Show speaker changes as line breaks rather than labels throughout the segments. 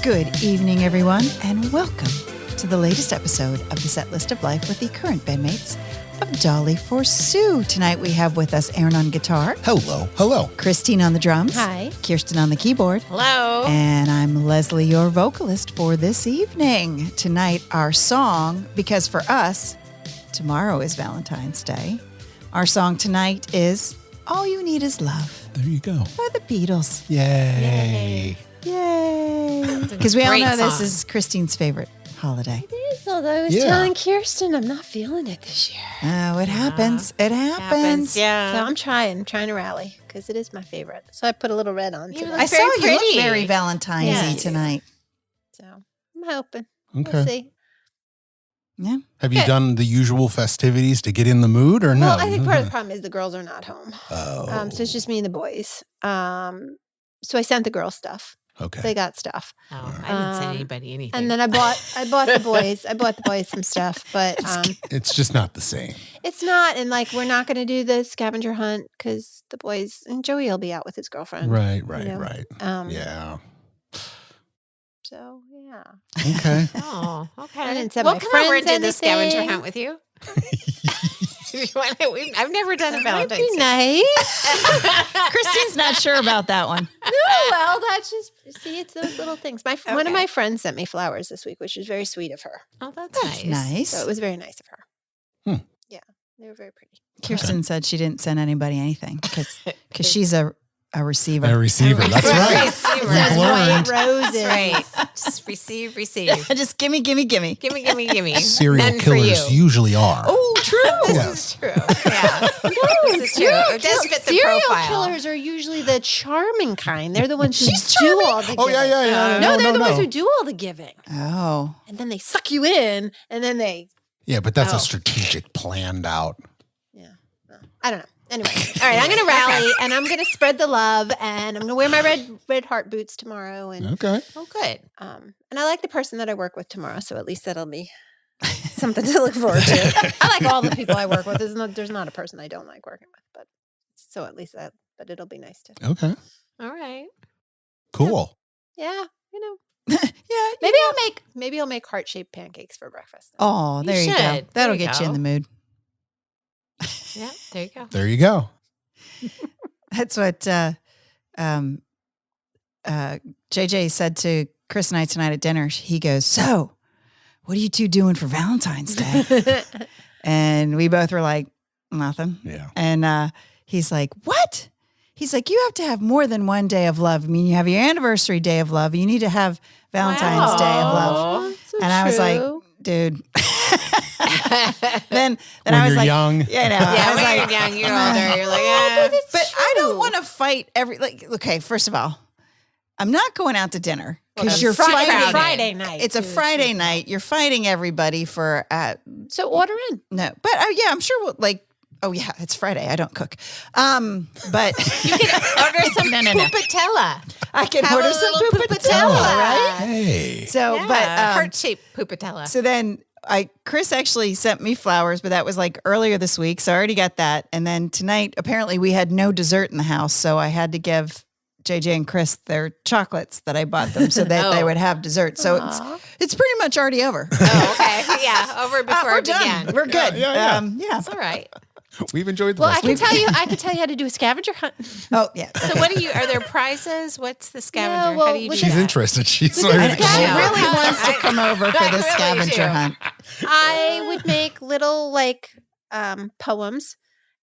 Good evening, everyone, and welcome to the latest episode of the Set List of Life with the current bandmates of Dolly for Sue. Tonight we have with us Aaron on guitar.
Hello. Hello.
Christine on the drums.
Hi.
Kirsten on the keyboard.
Hello.
And I'm Leslie, your vocalist for this evening. Tonight, our song, because for us, tomorrow is Valentine's Day. Our song tonight is All You Need Is Love.
There you go.
By the Beatles.
Yay.
Yay. Because we all know this is Christine's favorite holiday.
It is, although I was telling Kirsten I'm not feeling it this year.
Oh, it happens. It happens.
Yeah. So I'm trying to rally because it is my favorite. So I put a little red on today.
I saw you look very Valentine's-y tonight.
So I'm hoping.
Okay.
We'll see.
Yeah.
Have you done the usual festivities to get in the mood or no?
Well, I think part of the problem is the girls are not home.
Oh.
So it's just me and the boys. So I sent the girls stuff.
Okay.
They got stuff.
Oh, I didn't send anybody anything.
And then I bought the boys some stuff, but
it's just not the same.
it's not. And like, we're not going to do the scavenger hunt because the boys and Joey will be out with his girlfriend.
Right.
Yeah.
Yeah.
So yeah.
Okay.
Oh, okay.
I didn't send
well,
my
come over and
friends
do the scavenger
anything.
hunt with you. If you want to, I've never done a
That'd
Valentine's
be
Day.
nice.
Christine's not sure about that one.
No, well, that's just it's those little things. One of my friends sent me flowers this week, which was very sweet of her.
Oh, that's
Nice.
So it was very nice of her. Yeah, they were very pretty.
Kirsten said she didn't send anybody anything because she's a receiver.
A receiver. That's right.
Receiver.
We've learned.
Roses.
That's right. Just receive.
Just gimme.
Gimme.
Serial
None for you.
killers usually are.
Oh, true.
Yes.
True. Yeah. This is true. It does fit the
Serial
profile.
killers are usually the charming kind. They're the ones who
She's
do
charming.
all the giving.
Oh, yeah.
No, they're the ones who do all the giving.
Oh.
And then they suck you in, and then they...
Yeah, but that's a strategic, planned out.
Yeah. I don't know. Anyway, all right, I'm going to rally, and I'm going to spread the love, and I'm going to wear my red heart boots tomorrow. And
Okay.
Oh, good.
and I like the person that I work with tomorrow, so at least that'll be something to look forward to. I like all the people I work with. There's not a person I don't like working with, but so at least that. But it'll be nice to.
Okay.
All right.
Cool.
Yeah,
Yeah.
maybe I'll make heart-shaped pancakes for breakfast.
Oh, there you go.
should.
That'll
There you
get you in
go.
the mood.
Yeah. There you go.
There you go.
That's what JJ said to Chris and I tonight at dinner. He goes, "So, what are you two doing for Valentine's Day?" And we both were like, "Nothing."
Yeah.
And he's like, "What?" He's like, "You have to have more than one day of love. I mean, you have your anniversary day of love. You need to have Valentine's Day of love."
Wow.
So
And I was like,
true.
"Dude." then
When
I was
you're
like,
young.
"Yeah, no."
Yeah,
I was
when
like,
you're young, you're older. You're like,
but I don't want to fight okay, first of all, I'm not going out to dinner because you're fighting.
Friday night.
It's a Friday night. You're fighting everybody for,
So order in.
no, but yeah, I'm sure oh yeah, it's Friday. I don't cook. But
you can order some pupatella.
I can
Have
order
a
some
little
pupatella, right?
Hey.
So,
Yeah,
but,
heart-shaped pupatella.
so then Chris actually sent me flowers, but that was like earlier this week. So I already got that. And then tonight, apparently we had no dessert in the house. So I had to give JJ and Chris their chocolates that I bought them so that they would have dessert. So it's pretty much already over.
Oh, okay. Yeah, over before
We're
it began.
done. We're good.
Yeah.
That's all right.
We've enjoyed the
Well, I
rest
can
of
tell you. I can tell you how to do a scavenger hunt.
Oh, yeah.
So what are there prizes? What's the scavenger?
well,
How do you do
She's
that?
interested. She's
With
ready
the
to
scavenger-
She
come
Yeah.
over.
really wants to come over for
I
this
really
scavenger
do.
hunt.
I would make little poems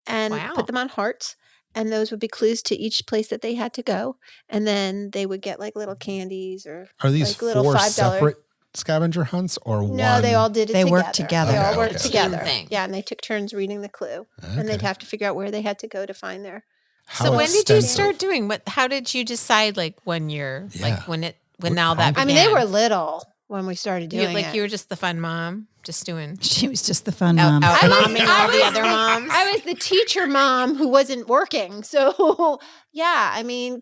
and
Wow.
put them on hearts. And those would be clues to each place that they had to go. And then they would get like little candies or
Are these
like little
four
$5
separate scavenger hunts or one?
No, they all did it
They
together.
worked together.
They all
Okay,
worked
okay.
together.
Team thing.
Yeah, and they took turns reading the clue. And they'd have to figure out where they had to go to find their.
How
So when did you
extensive?
start doing what? How did you decide when you're
Yeah.
when now that
I mean,
began?
they were little when we started doing it.
you were just the fun mom, just doing
She was just the fun
out,
mom.
out
I was-
momming
I
all the
was-
other moms.
I was the teacher mom who wasn't working. So, yeah, I mean,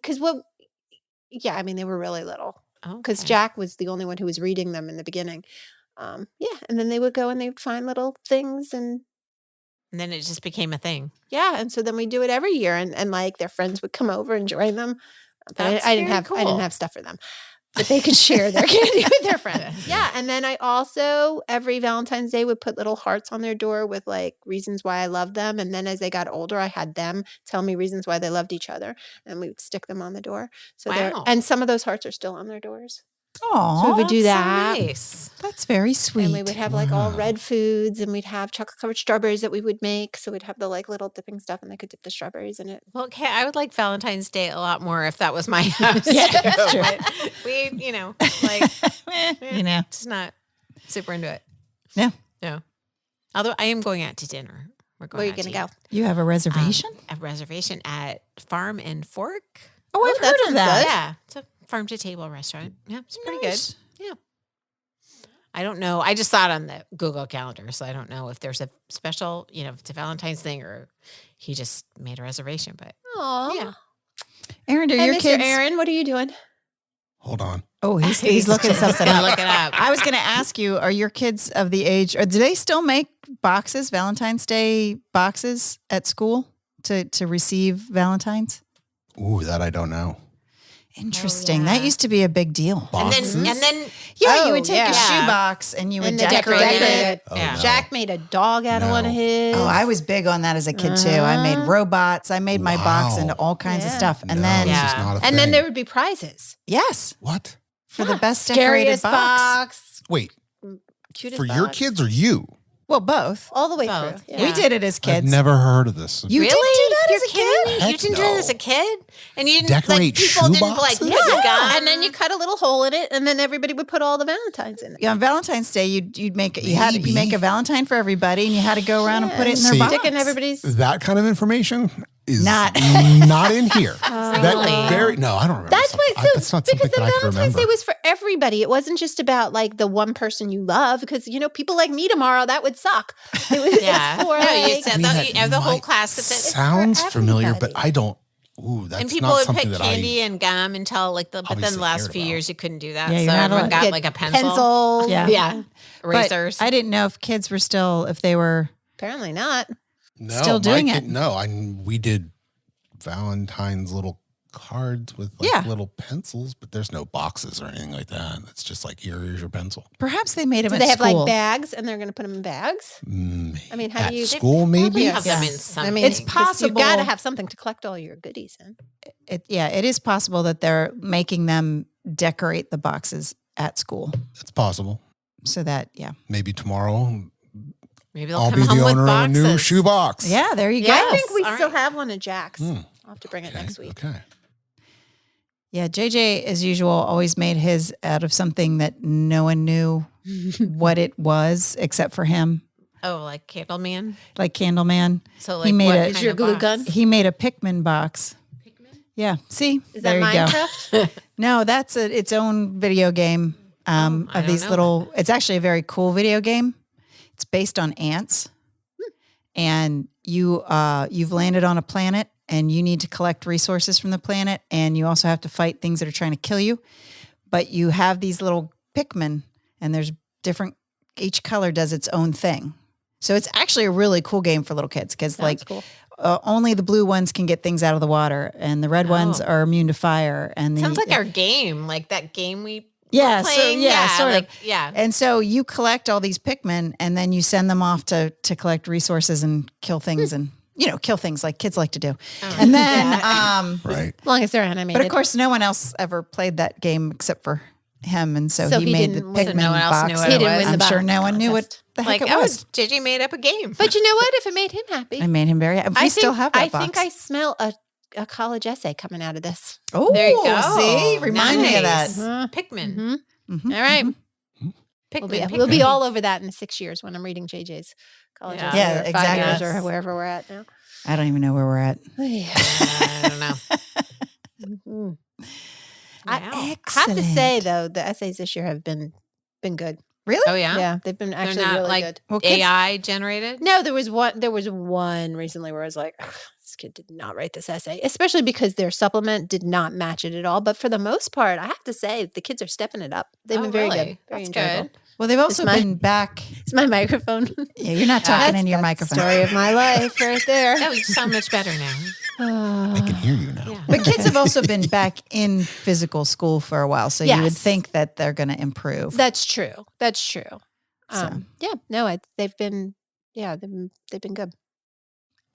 they were really little because
Okay.
Jack was the only one who was reading them in the beginning. And then they would go and they would find little things and
And then it just became a thing.
yeah, and so then we do it every year and like their friends would come over and join them. But
That's
I didn't
very
have I
cool.
didn't have stuff for them. that they could share their candy with their friends. Yeah. And then I also, every Valentine's Day, would put little hearts on their door with like reasons why I love them. And then as they got older, I had them tell me reasons why they loved each other. And we would stick them on the door. So
Wow.
and some of those hearts are still on their doors.
Oh,
So we would do that.
So nice.
that's very sweet.
And we would have like all
Wow.
red foods, and we'd have chocolate covered strawberries that we would make. So we'd have the like little dipping stuff, and they could dip the strawberries in it.
Well, okay, I would like Valentine's Day a lot more if that was my house.
Yeah, that's true.
But we, like, just not super into it.
Yeah.
No. Although I am going out to dinner. We're going
Where are you
out
going to
eat.
go?
You have a reservation?
A reservation at Farm and Fork.
Oh, I've
that
heard of
sounds
that.
good.
Yeah, it's a farm to table restaurant. Yeah, it's pretty
Nice.
good. Yeah. I don't know. I just saw it on the Google Calendar, so I don't know if there's a special, if it's a Valentine's thing or he just made a reservation. But
Oh,
Yeah.
Aaron, do
Hey,
your
Mr.
kids?
Aaron, what are you doing?
Hold on.
Oh, he's looking something
gonna
up.
look it up.
I was going to ask you, are your kids of the age, or do they still make boxes, Valentine's Day boxes at school to receive Valentines?
Ooh, that I don't know.
Interesting.
yeah.
That used to be a big deal.
Boxes?
And then
Yeah,
Oh,
you would take
yeah.
a shoebox and you would
And they
decorate
decorated
it.
it.
Oh,
yeah.
no.
Jack made a dog out of one of
No.
his.
Oh, I was big on that as a kid too. I made
Uh-huh.
robots. I made my box
Wow.
into all kinds of
Yeah.
stuff. And
No,
then,
this is
Yeah.
not a
And then
thing.
there would be prizes.
yes,
What?
for the best decorated
Scariest
box.
Wait,
Cutest
for your
box.
kids or you?
Well, both.
All the way
Both.
through.
Yeah.
We did it as kids.
I've never heard of this.
You
really?
did do that
You're
as a
kidding
kid?
me?
Heck
You didn't do that
no.
as a kid? And you didn't
Decorate
people didn't like
shoeboxes?
put gum.
And then you cut a little hole in it, and then everybody would put all the Valentines in it.
Yeah, on Valentine's Day, you'd make you had
Maybe.
you make a Valentine for everybody, and you had to go around and put it in their
See-
box.
Stick in everybody's.
That kind of information is
Not-
not in here.
Really?
No, I don't remember.
That's why.
something-
So
that's not
because
something
the
that I can
Valentine's Day
remember.
was for everybody. It wasn't just about like the one person you love. Because people like me tomorrow, that would suck. It was
Yeah.
for
No, you
like,
said
I mean,
the,
that
you have the whole
might
class that
sounds
for
familiar, but
everybody.
I don't. Ooh, that's
and people
not
would
something
put
that
candy and gum until like but then
Obviously
the last
cared
few
about.
years you couldn't do that.
Yeah,
so
you're not
everyone
allowed.
got
Get
like a pencil.
pencils.
Yeah.
Yeah.
But
Erasers.
I didn't know if kids were still if they were.
Apparently not.
No,
Still doing
my
it.
kid- No, we did Valentine's little cards with like
Yeah.
little pencils, but there's no boxes or anything like that. It's just like here's your pencil.
Perhaps they made them
Do
at
they have
school.
like bags, and they're going to put them in bags?
I
mean, how
at
do you-
school maybe?
Probably have them
Yes.
in something.
I mean,
It's
'cause
possible-
You've got to have something to collect all your goodies in.
It is possible that they're making them decorate the boxes at school,
It's possible.
so that
Maybe tomorrow
Maybe they'll
I'll
come
be
home
the
with
owner of a new
boxes.
shoebox.
yeah, there you
Yeah.
go.
I think we
All
still
right.
have one at Jack's.
Hmm.
I'll have to bring it next week.
Okay.
Yeah, JJ, as usual, always made his out of something that no one knew what it was except for him,
Oh, like Candleman.
like Candleman.
So like
made
what
a-
kind
Is your
of
glue
box?
gun?
He made a Pikmin box. Yeah, see,
Is
there
that
you go.
Minecraft?
No, that's its own video game
I
of
don't
these
know
little. It's actually a very cool video game. It's based on ants, and you've landed on a planet, and you need to collect resources from the planet, and you also have to fight things that are trying to kill you. But you have these little Pikmin, and there's different. Each color does its own thing. So it's actually a really cool game for little kids because like
Sounds cool.
only the blue ones can get things out of the water, and the red ones
Oh.
are immune to fire. And the,
Sounds like our game, like that game we
yeah,
were
so
playing.
yeah, sort
like,
of.
Yeah.
And so you collect all these Pikmin, and then you send them off to collect resources and kill things, and kill things like kids like to do.
Oh.
And then,
Right.
As long as they're animated.
but of course, no one else ever played that game except for him, and so,
So
he
he
made the
didn't win.
Pikmin
So
no one else
box.
knew what
He
it
didn't
was.
win the
I'm sure
box
no one knew what
contest.
the
Like,
heck it
oh,
was.
JJ made up a game.
But you know what? If it made him happy,
I made him very happy. We still have that
I
box.
think I smell a college essay coming out of this.
Oh,
There you go.
see? Remind me of that.
Nice. Pikmin.
Mhm.
Mhm.
All right.
Pikmin.
We'll be all over that in 6 years when I'm reading JJ's college
Yeah.
essay,
Yeah,
or 5
exactly.
years
Yes.
or wherever we're at now.
I don't even know where we're at.
I don't know.
Mhm.
Wow.
I have to say though, the essays this year have been good.
Really?
Oh yeah.
Yeah, they've been
They're
actually
not
really
like
good.
Well, kids-
AI generated.
No, there was one recently where I was like, "Ugh, this kid did not write this essay, especially because their supplement did not match it at all. But for the most part, I have to say the kids are stepping it up. They've
Oh,
been very
really?
good. Very
That's
enjoyable.
good.
Well, they've also
my-
been back.
It's my microphone.
Yeah, you're not talking
That's
in your
the
microphone.
Story of my life right there.
Oh, you sound much better now.
They can hear you now.
Yeah.
But kids have also been back in physical school for a while, so you would
Yes.
think that they're going to improve.
That's true. That's true.
So.
Yeah, no, they've been good.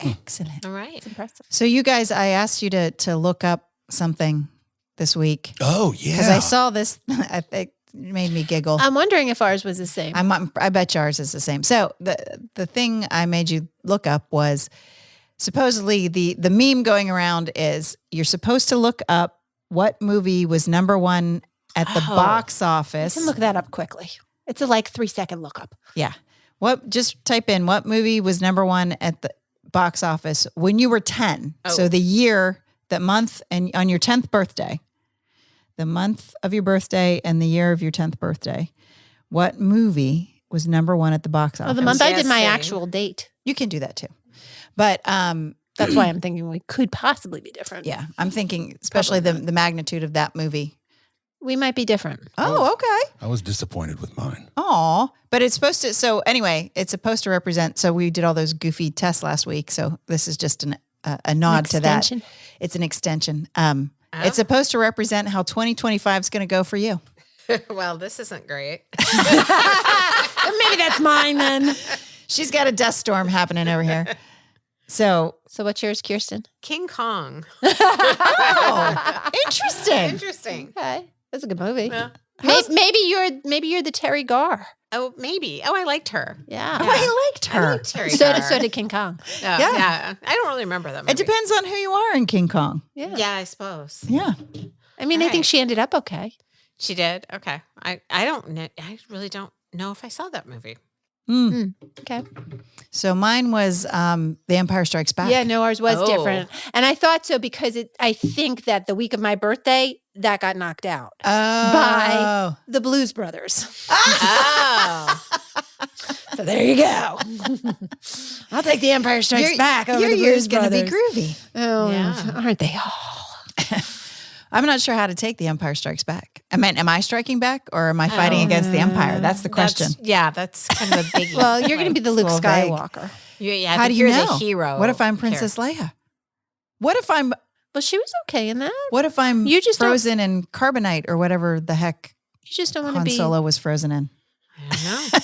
Excellent.
All right.
It's impressive.
So you guys, I asked you to look up something this week
Oh, yeah.
because I saw this. I think it made me giggle.
I'm wondering if ours was the same.
I bet yours is the same. So the thing I made you look up was supposedly the meme going around is you're supposed to look up what movie was number one at the box
I
office.
can look that up quickly. It's a 3-second lookup.
Yeah. Just type in what movie was number one at the box office when you were 10.
Oh.
So the year, that month, and on your 10th birthday, the month of your birthday and the year of your 10th birthday, what movie was number one at the box office?
Oh, the month I did my
Guessing.
actual date.
You can do that too. But
That's why I'm thinking we could possibly be different.
yeah, I'm thinking especially the magnitude of that movie.
We might be different.
Oh, okay.
I was disappointed with mine.
Oh, but it's supposed to. So anyway, it's supposed to represent. So we did all those goofy tests last week. So this is just a nod to that.
Extension.
It's an extension. It's supposed to represent how 2025 is going to go for you.
Well, this isn't great.
Maybe that's mine then.
She's got a dust storm happening over here. So,
So what's yours, Kirsten?
King Kong.
oh, interesting.
Interesting.
Okay, that's a good movie.
Yeah.
Maybe you're the Terry Garr.
Oh, maybe. Oh, I liked her.
Yeah.
Oh, I liked
I
her.
liked Terry
So
Garr.
did King Kong.
Yeah. I don't really remember that movie.
It depends on who you are in King Kong.
Yeah.
Yeah, I suppose.
Yeah.
I mean, I think
Right.
she ended up okay.
She did? Okay. I don't know. I really don't know if I saw that movie.
Mm.
Okay.
So mine was The Empire Strikes Back.
Yeah, no, ours was
Oh.
different. And I thought so because I think that the week of my birthday, that got knocked out.
Oh.
The Blues Brothers.
Oh.
So there you go. I'll take The Empire Strikes Back over
your
the
year's
Blues
going to be
Brothers.
groovy.
Oh,
Yeah.
aren't they all?
I'm not sure how to take The Empire Strikes Back. I mean, am I striking back or am I fighting against the Empire? That's the question.
That's kind of a biggie.
Well, you're going to be the Luke
Well, vague.
Skywalker.
Yeah,
How do you
you're
know?
the hero.
What if I'm Princess Leia? What if I'm
Well, she was okay in that.
You
just don't-
frozen in carbonite or whatever the heck
You just don't want to
Han
be.
Solo was frozen in?
I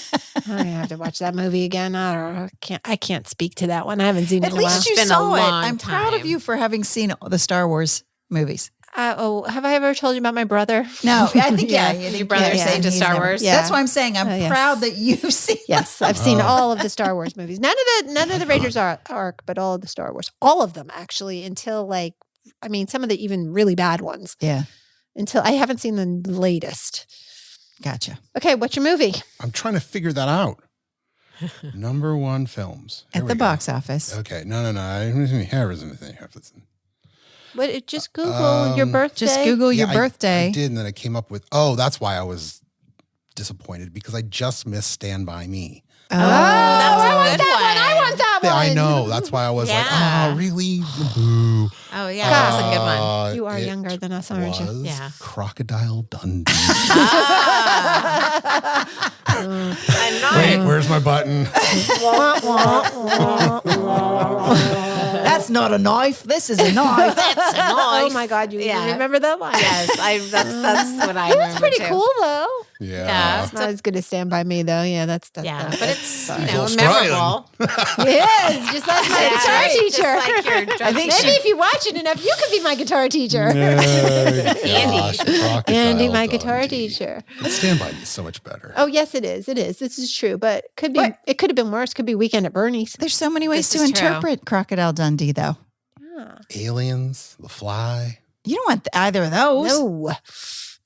don't know.
I have to watch that movie again. I don't know. I can't speak to that one. I haven't seen it
At
in a while.
least you
It's been a
saw it.
long
I'm proud of
time.
you for having seen the Star Wars movies.
Have I ever told you about my brother?
No, I think
Your brother's
yeah,
into
he's
Star
never-
Wars?
Yeah.
That's why I'm saying I'm
Yes.
proud that you've seen.
Yes, I've seen all of the Star Wars movies. None of the Raiders Arc, but all of the Star Wars. All of them actually, until some of the even really bad ones.
Yeah,
Until I haven't seen the latest.
gotcha.
Okay, what's your movie?
I'm trying to figure that out. Number one films. Here
At
we
the
go.
box office.
Okay. No.
What? Just Google your birthday.
Just Google your birthday.
I did, and then I came up with, oh, that's why I was disappointed because I just missed Stand By Me.
Oh,
that's a
I want
good
that one. I
one.
want that one.
Yeah, I know. That's why I was like,
Yeah.
oh, really? Boo.
Oh, yeah. That's a good one.
You are
It
younger than us, aren't you?
was
Yeah.
Crocodile Dundee. Wait, where's my button?
that's not a knife. This is a knife.
That's a
Oh
knife.
my God, you
Yeah.
remember that line?
Yes, that's what I
It
remember
was pretty
too.
cool though.
Yeah.
It's not as good as Stand By Me though. Yeah, that's
Yeah,
that-
but it's
that's-
Australian.
memorable.
Yes, just like my
Yeah,
guitar
right, just
teacher.
like your
I think
Maybe if you watch it enough, you could be my guitar teacher. Andy, my guitar teacher.
But Stand By Me is so much better.
Oh yes, it is. It is. This is true, but it could have been worse. Could be Weekend at Bernie's.
There's so many ways
This
to
is true.
interpret Crocodile Dundee, though.
Yeah.
Aliens, The Fly.
You don't want either of those.
No,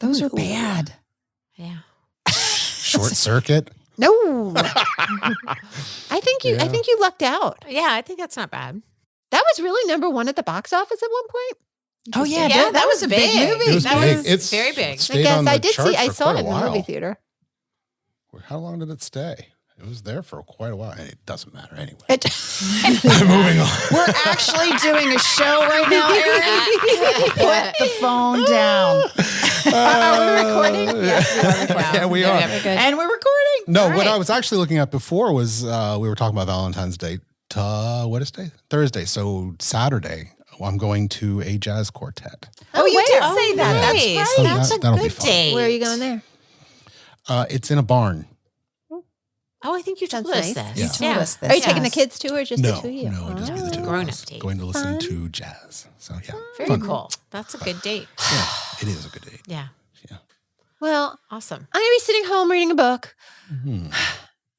Those are
Ooh.
bad.
Yeah.
Short Circuit.
no. I think you lucked out.
Yeah, I think that's not bad.
That was really number one at the box office at one point.
Oh yeah,
Yeah,
that was a big movie.
It was
That
big.
was
It's
very big.
I
stayed
guess
on the
I did
charts
see. I
for
saw
quite
it
a
in the
while.
movie theater.
How long did it stay? It was there for quite a while. And it doesn't matter anyway.
Moving
on.
We're actually doing a show right now, Erin. Put the phone down. Are we recording?
Yeah, we are.
Good.
And we're recording.
No,
All
what
right.
I was actually looking at before was we were talking about Valentine's Day. What is day? Thursday. So Saturday, I'm going to a jazz quartet.
Oh, you did
Oh,
say that. That's
nice.
right.
So
That's a
that'll be
good
fun.
date.
Where are you going there?
It's in a barn.
Oh, I think you told
Sounds
us
nice.
this.
Yeah.
Told us this.
Are you taking the
Yes.
kids too, or just
No,
the two of you?
no, just be the two of
Grown-up
us.
date.
Going to listen
Fun.
to jazz. So yeah,
Very
fun.
cool. That's a good date.
Yeah, it is a good date.
Yeah.
Well,
Awesome.
I'm going to be sitting home reading a book.
Mhm.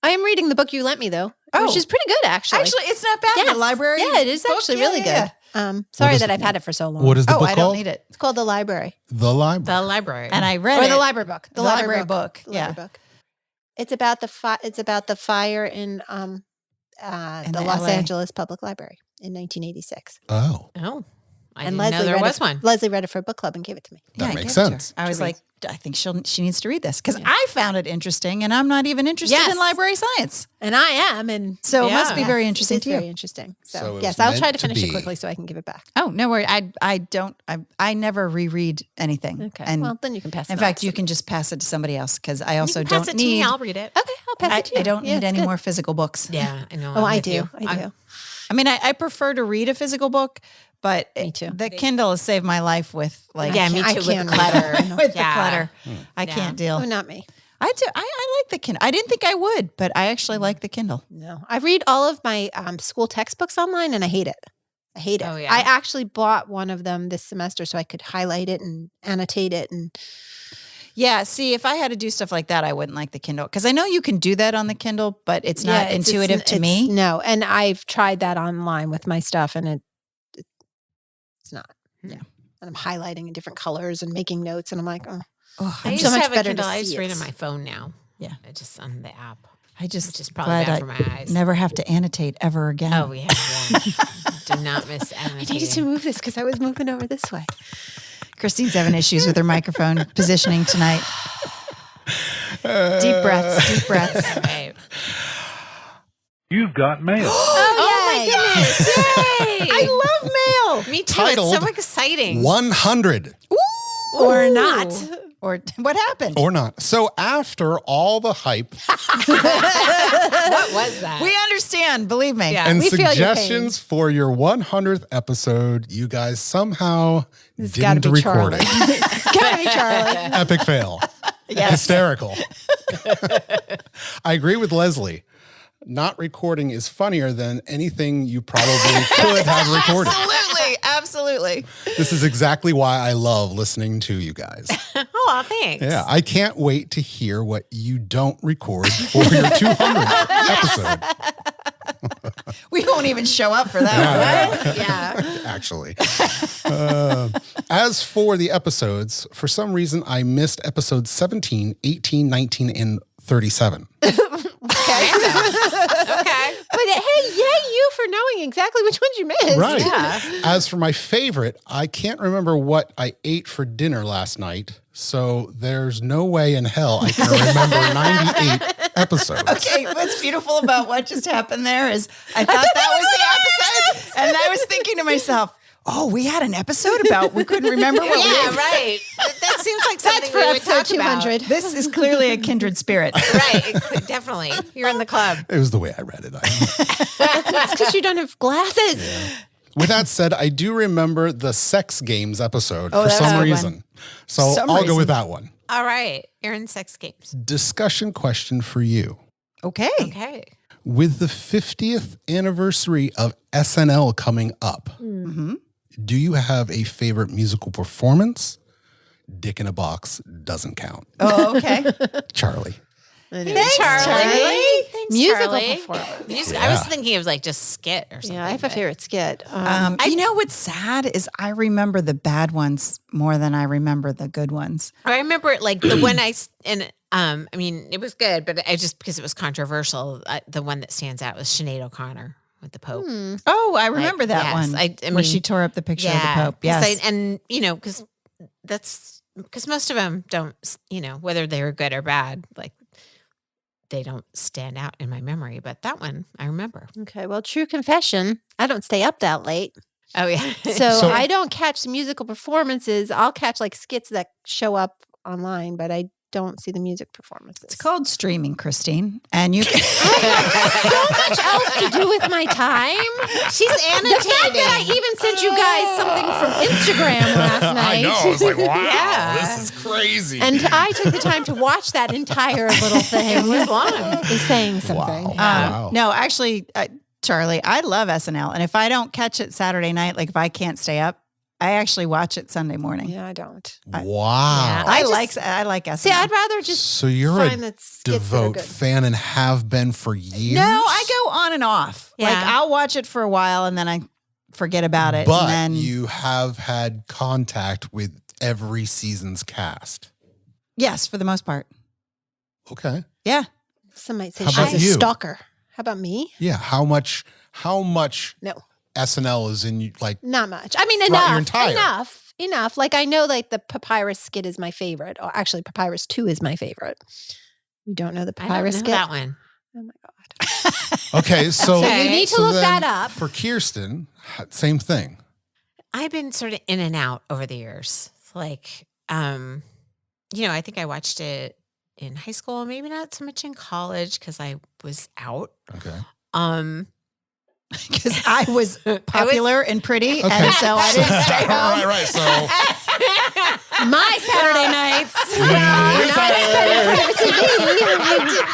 I am reading the book you lent me, though,
Oh.
which is pretty good, actually.
Actually, it's not bad.
Yes.
The library.
Yeah, it is
book,
actually
yeah,
really
yeah,
good. Sorry
is
that
it?
I've had it for so long.
What is the
Oh,
book
I
called?
don't need it.
It's called The Library.
The Library.
The library.
And I read
Or
it.
the library book.
The library book.
The
Yeah.
library book. It's about the fire in the Los
LA.
Angeles Public Library in 1986.
Oh,
Oh, I
And
didn't know there
read
was
it,
one.
Leslie read it for a book club and gave it to me.
That
I
makes
gave it to her.
sense.
I was
To read.
like, I think she needs to read this because I found it interesting, and I'm not even interested
Yes.
in library science.
And I am, and
So it must be
Yeah.
very
it's
interesting to
very
you.
interesting.
So
So,
it
yes,
was
I'll try
meant
to
to
finish
be.
it quickly so I can give it back.
Oh no worry. I never reread anything.
Okay.
And
well, then you can pass it
in
on
fact,
to
you can just pass it to somebody else because I also
You can pass
don't
it to me.
need.
I'll read it.
Okay, I'll pass it to you.
I don't
Yeah,
need
it's
any
good.
more physical books.
Yeah, I know.
Oh,
I'm
I
with
do.
you.
I do.
I mean, I prefer to read a physical book, but
Me too.
the Kindle has saved my life with like
Yeah, me
I
too. With
can't
the
read
clutter.
it.
with
Yeah.
the clutter. I
Yeah.
can't deal.
Oh, not me.
I do. I like the Kindle. I didn't think I would, but I actually like the Kindle.
No, I read all of my school textbooks online, and I hate it. I hate it.
Oh, yeah?
I actually bought one of them this semester so I could highlight it and annotate it. And
Yeah. See, if I had to do stuff like that, I wouldn't like the Kindle because I know you can do that on the Kindle, but it's not
yeah,
intuitive to me.
No, and I've tried that online with my stuff, and it's not.
Yeah.
And I'm highlighting in different colors and making notes, and I'm like, oh,
Oh,
I
I'm
used
so
to
much
have a
better to
Kindle. I
see
just read
it.
on my phone now.
Yeah.
I just on the app,
I just
which is probably
glad
bad
I
for my eyes.
never have to annotate ever again.
Oh yeah. Do not miss
I needed to
annotating.
move this because I was moving over this way.
Christine's having issues with her microphone positioning tonight. Deep breaths. Deep breaths.
Right.
You've got mail.
Oh,
my goodness! Yay!
I love mail.
Me too.
Titled
It's so exciting.
100
Or not.
Or what happened?
or not. So after all the hype
What was that?
We understand. Believe me.
Yeah.
and
we feel your
suggestions for your 100th episode, you guys somehow
It's gotta
didn't
be
record
Charlie.
it.
It's gotta be Charlie.
Epic fail.
Yes.
Hysterical. I agree with Leslie. Not recording is funnier than anything you probably could have recorded.
Absolutely. Absolutely.
This is exactly why I love listening to you guys.
Oh, thanks.
Yeah, I can't wait to hear what you don't record for your 200th episode.
We won't even show up for that one.
Yeah.
Actually. As for the episodes, for some reason, I missed episodes 17, 18, 19, and 37.
Okay.
But hey, yay you for knowing exactly which ones you missed.
Right.
Yeah.
As for my favorite, I can't remember what I ate for dinner last night. So there's no way in hell I can remember 98 episodes.
Okay, what's beautiful about what just happened there is I thought that was the episode. And I was thinking to myself, oh, we had an episode about we couldn't remember what
Yeah,
we
right. That seems like
That's
something
for
we would
episode
talk
200.
This is clearly a kindred spirit.
about. Right. Definitely. You're in the club.
It was the way I read it.
That's because you don't have glasses.
With that said, I do remember the sex games episode for
that's a
some
good one.
reason. So
Some
I'll go
reason.
with that one.
All right. Aaron, sex games.
Discussion question for you.
Okay.
Okay.
With the 50th anniversary of SNL coming up,
Mm-hmm.
do you have a favorite musical performance? Dick in a Box doesn't count.
Oh, okay.
Charlie.
Thanks,
Charlie. Thanks,
Musical
Charlie.
performance.
I was
Yeah.
thinking of like just skit or something.
Yeah, I have a
but-
favorite skit.
You know what's sad is I remember the bad ones more than I remember the good ones.
I remember it like the one I mean, it was good, but I just because it was controversial, the one that stands out was Sinead O'Connor with the Pope.
Oh, I remember that
yes,
one.
I
where
mean,
she tore up the picture of the Pope.
'cause
Yes.
and you know, because most of them don't, you know, whether they were good or bad, like they don't stand out in my memory. But that one I remember.
Okay, well, true confession. I don't stay up that late.
Oh yeah.
So,
So-
I don't catch musical performances. I'll catch like skits that show up online, but I don't see the music performances.
It's called streaming, Christine. And you can
so much else to do with my time.
She's annotating.
The fact that I even sent you guys something from Instagram last night.
I know. I was like, wow,
Yeah.
this is crazy.
And I took the time to watch that entire little thing.
It was long.
Is saying something.
Wow. Wow.
no, actually, Charlie, I love SNL. And if I don't catch it Saturday night, like if I can't stay up, I actually watch it Sunday morning.
Yeah, I don't.
Wow.
Yeah.
I
just-
like SNL.
See, I'd rather just
So you're
find
a
the skits that are
devout
good.
fan and have been for years?
No, I go on and off.
Yeah.
Like I'll watch it for a while and then I forget about it.
But
and then
you have had contact with every season's cast.
yes, for the most part.
Okay.
Yeah.
Some might say
How
she's
about
a
you?
stalker. How about me?
Yeah. How much
No,
SNL is in you? Like,
not much. I mean,
Throughout your
enough.
entire-
Enough. Like I know like the Papyrus skit is my favorite. Or actually Papyrus 2 is my favorite. You don't know the
I don't
Papyrus
know
skit?
that one.
Oh my God.
okay. So,
Okay.
You need to
so
look
then
that up.
For Kirsten, same thing.
I've been sort of in and out over the years. Like, I think I watched it in high school, maybe not so much in college because I was out.
Okay.
Because I was popular and pretty. And so I didn't stay home.
right. So
My Saturday nights.
Your
Not spent in front of a TV.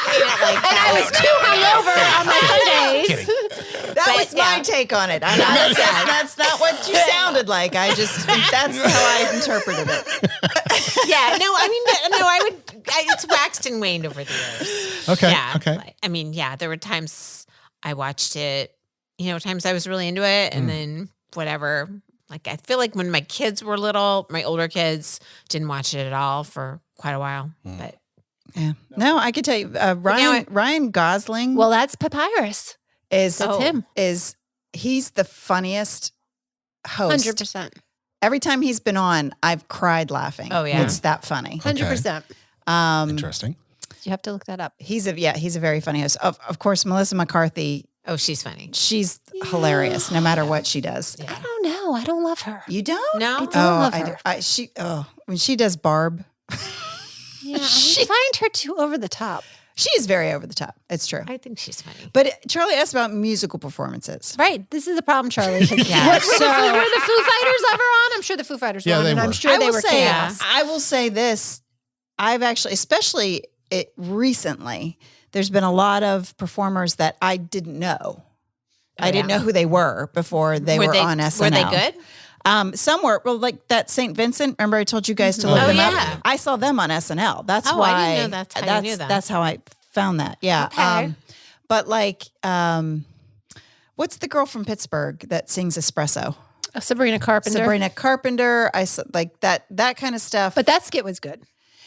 And I was too hungover on my Sundays.
kidding.
That
But,
was my
yeah.
take on it. That's not what you sounded like. I just think that's how I interpreted it.
Yeah, no, I mean, it's waxed and waned over the years.
Okay.
Yeah.
Okay.
like, I mean, yeah, there were times I watched it, times I was really into it and then whatever. Like, I feel like when my kids were little, my older kids didn't watch it at all for quite a while. But
Yeah. No, I could tell you, Ryan Gosling
Well, that's Papyrus.
is
That's him.
He's the funniest host.
100%.
Every time he's been on, I've cried laughing.
Oh, yeah.
It's that funny.
100%.
Interesting.
You have to look that up.
He's a very funny host. Of course, Melissa McCarthy,
oh, she's funny.
she's hilarious no matter what she does.
I don't know. I don't love her.
You don't?
No?
I don't love
I
her.
do. When she does Barb,
Yeah, I find her too over the top.
she is very over the top. It's true.
I think she's funny.
But Charlie asked about musical performances.
Right. This is a problem, Charlie.
Yeah.
Were the Foo Fighters ever on? I'm sure the Foo Fighters were
Yeah,
on,
they
and I'm
were.
sure they were chaos.
I will say this. I've actually, especially recently, there's been a lot of performers that I didn't know. I didn't know who they were before they were on SNL.
Were they good?
Some were, well, like that St. Vincent. Remember I told you guys to look
Oh,
them
yeah.
up? I saw them on SNL. That's
Oh,
why.
I didn't know that's how you knew them.
That's how I found that. Yeah.
Okay.
But like, what's the girl from Pittsburgh that sings Espresso?
Sabrina Carpenter.
Sabrina Carpenter. I saw like that kind of stuff.
But that skit was good.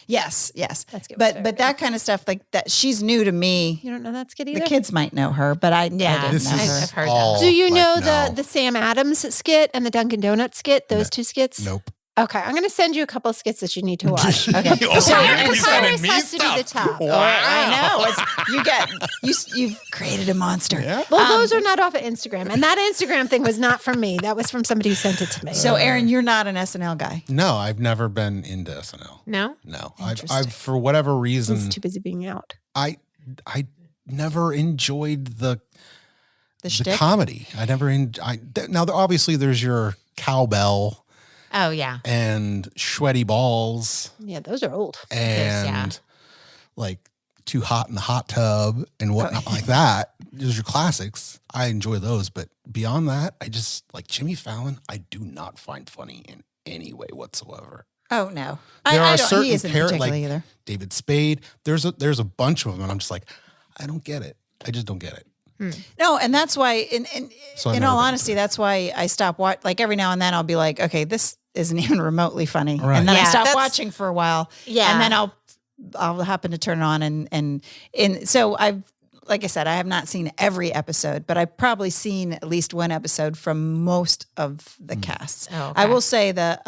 yes.
That skit was
But
very
that kind of stuff, like that, she's new to me.
You don't know that skit either?
The kids might know her, but I didn't
This
know her.
is
I've heard
all.
Do you know
like, no.
the Sam Adams skit and the Dunkin' Donuts skit? Those two skits?
Nope.
Okay, I'm going to send you a couple of skits that you need to watch. Okay.
Oh,
So
you're gonna be sending
Papyrus
me
has to be the
stuff.
top.
Wow.
I know. You've created a monster.
Yeah.
Well, those are not off of Instagram. And that Instagram thing was not from me. That was from somebody who sent it to me.
So, Aaron, you're not an SNL guy.
No, I've never been into SNL.
No?
No, I've for whatever reason,
he's too busy being out.
I never enjoyed the
Shtick?
comedy. I never. Now, obviously, there's your cowbell
Oh, yeah.
and sweaty balls
Yeah, those are old.
and
yeah.
like Too Hot in the Hot Tub and whatnot like that. Those are your classics. I enjoy those, but beyond that, I just like Jimmy Fallon. I do not find funny in any way whatsoever.
Oh no,
There
I
are
don't,
certain
he isn't particularly either.
David Spade. There's a bunch of them, and I'm just like, I don't get it. I just don't get it.
No, and that's why. In
So I've
in
never
all
been
honesty,
into it.
that's why I stop watch. Like every now and then, I'll be like, okay, this isn't even remotely funny,
Right.
and then I
Yeah,
stop
that's-
watching for a while.
Yeah.
and then I'll happen to turn it on and so I've. Like I said, I have not seen every episode, but I've probably seen at least one episode from most of the casts.
Oh, okay.
I will say the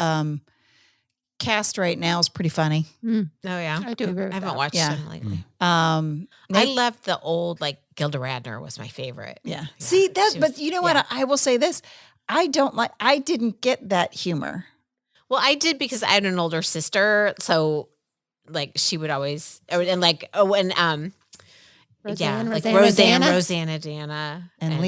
cast right now is pretty funny.
Oh, yeah.
I do agree with
I haven't
that.
watched
Yeah.
them lately.
I
I loved the old, like, Gilda Radner was my favorite.
Yeah. See that,
she
but
was-
you know
yeah.
what? I will say this: I didn't get that humor.
Well, I did because I had an older sister. So, like she would always, and like, yeah, like
Rosanna,
Rosanna Dana.
And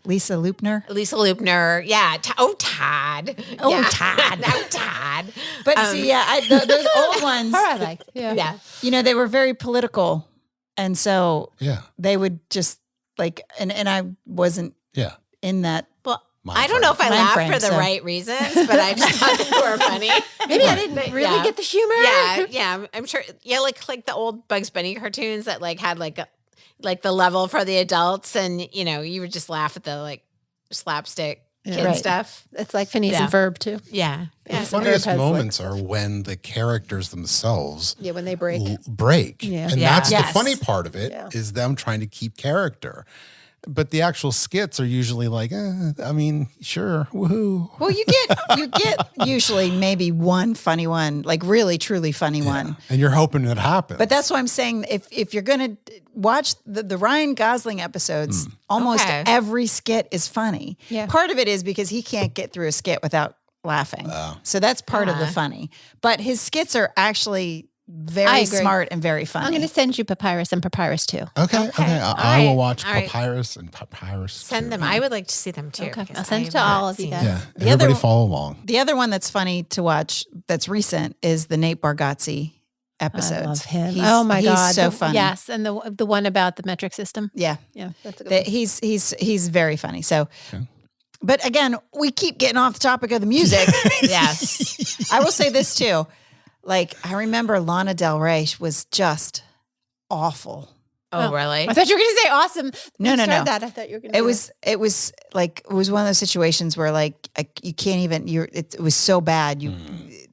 Lisa Loopner.
Lisa Loopner. Yeah. Todd.
Oh,
yeah.
Todd.
Oh, Todd.
But see, yeah, those old ones,
Her I liked. Yeah.
Yeah.
you know, they were very political. And so
Yeah.
they would just like, and I wasn't
Yeah.
in that.
Well,
Mind
I don't know if I
Mind
laughed
frame,
for the
so.
right reasons, but I just thought they were funny.
Maybe I didn't really
Yeah.
get the humor.
Yeah. I'm sure. Yeah. Like the old Bugs Bunny cartoons that like had like the level for the adults, and you know, you would just laugh at the like slapstick kid
Right.
stuff.
It's like Phineas
Yeah.
and Ferb too.
Yeah.
The
Yeah.
funniest
has, like,
moments are when the characters themselves
Yeah, when they break.
break.
Yeah.
And
Yeah.
that's
Yes.
the funny part of it is them trying to keep character. But the actual skits are usually like, I mean, sure, woohoo.
Well, you get usually maybe one funny one, like really truly funny one.
And you're hoping it happens.
But that's why I'm saying if you're going to watch the Ryan Gosling episodes, almost
Okay.
every skit is funny.
Yeah.
Part of it is because he can't get through a skit without laughing.
Oh.
So that's part of the funny. But his skits are actually
I
very
agree.
smart and very funny.
I'm going to send you Papyrus and Papyrus too.
Okay. I
All
will
right.
watch
All right.
Papyrus and Papyrus.
Send
too.
them. I would like to see them too.
Okay.
because
I'll send
I
it to
have
all
not
of you
seen
guys.
Yeah.
The
Everybody
other-
follow along.
The other one that's funny to watch that's recent is the Nate Bargatze episodes.
I love him.
He's-
Oh my God.
He's so
The-
funny.
Yes. And the one about the metric system.
Yeah.
Yeah. That's a good
That
one.
he's very funny. So,
Okay.
but again, we keep getting off the topic of the music.
Yes.
I will say this too. Like I remember Lana Del Rey was just awful.
Oh, really?
I thought you were going to say awesome.
No,
You
no,
started
no.
That. I thought you were going to
It was like it was one of those situations where like you can't even. It was so bad. You. It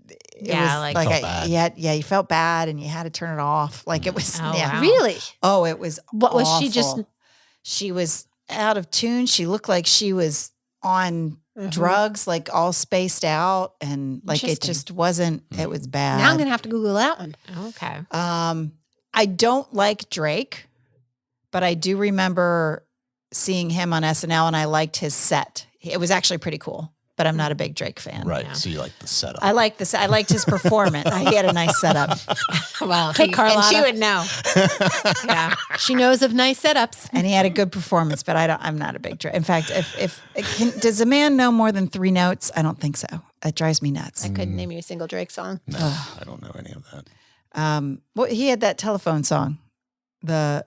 Yeah,
was
like-
Felt bad.
you felt bad and you had to turn it off. Like it was,
Oh,
yeah.
wow.
Really?
Oh, it was.
What was she just-
awful. She was out of tune. She looked like she was on drugs, like all spaced out, and like it
Interesting.
just wasn't. It was bad.
Now I'm going to have to Google that one.
Okay.
I don't like Drake, but I do remember seeing him on SNL, and I liked his set. It was actually pretty cool. But I'm not a big Drake fan.
Right.
Yeah.
So you like the setup.
I like this. I liked his performance. He had a nice setup.
Well,
Okay,
and
Carlotta.
she would know. Yeah.
She knows of nice setups.
And he had a good performance, but I'm not a big Drake. In fact, does a man know more than 3 notes? I don't think so. It drives me nuts.
I couldn't name you a single Drake song.
No, I don't know any of that.
Well, he had that telephone song, the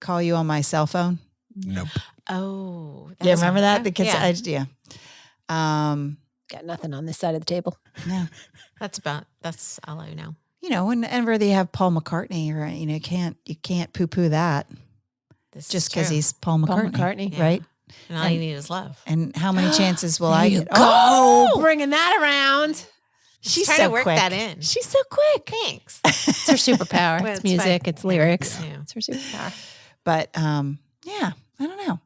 "Call You on My Cell Phone."
Nope.
Oh.
Yeah, remember that?
Yeah.
The kids,
Yeah.
Got nothing on this side of the table.
No.
That's all I know.
You know, whenever they have Paul McCartney, or you can't poo-poo that
This
just
is
because
true.
he's Paul McCartney,
Paul McCartney.
Yeah.
right?
And all you need is love.
And how many chances will I get?
Oh, bringing that around.
she's
trying
so
to work
quick.
that in.
She's so quick.
Thanks.
It's her superpower.
Well,
It's
it's
music.
fine.
It's lyrics.
Yeah.
It's her superpower.
But yeah, I don't know.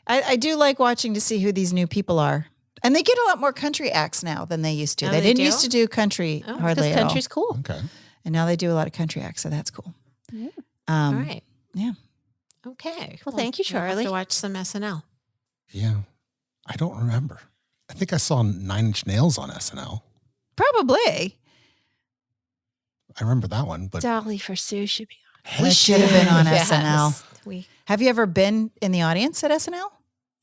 I do like watching to see who these new people are. And they get a lot more country acts now than they used to.
Oh,
they
they
didn't
do?
used to do country
Oh,
hardly
Because
at all.
country's cool.
Okay.
And now they do a lot of country acts, so that's cool.
Yeah.
All right.
Yeah.
Okay.
Well, thank you,
we'll have
Charlie.
to watch some SNL.
Yeah. I don't remember. I think I saw 9 Inch Nails on SNL.
Probably.
I remember that one, but
Dolly for Sue should be
We
heck
should have been on
Yes.
SNL.
We
Have you ever been in the audience at SNL?
on.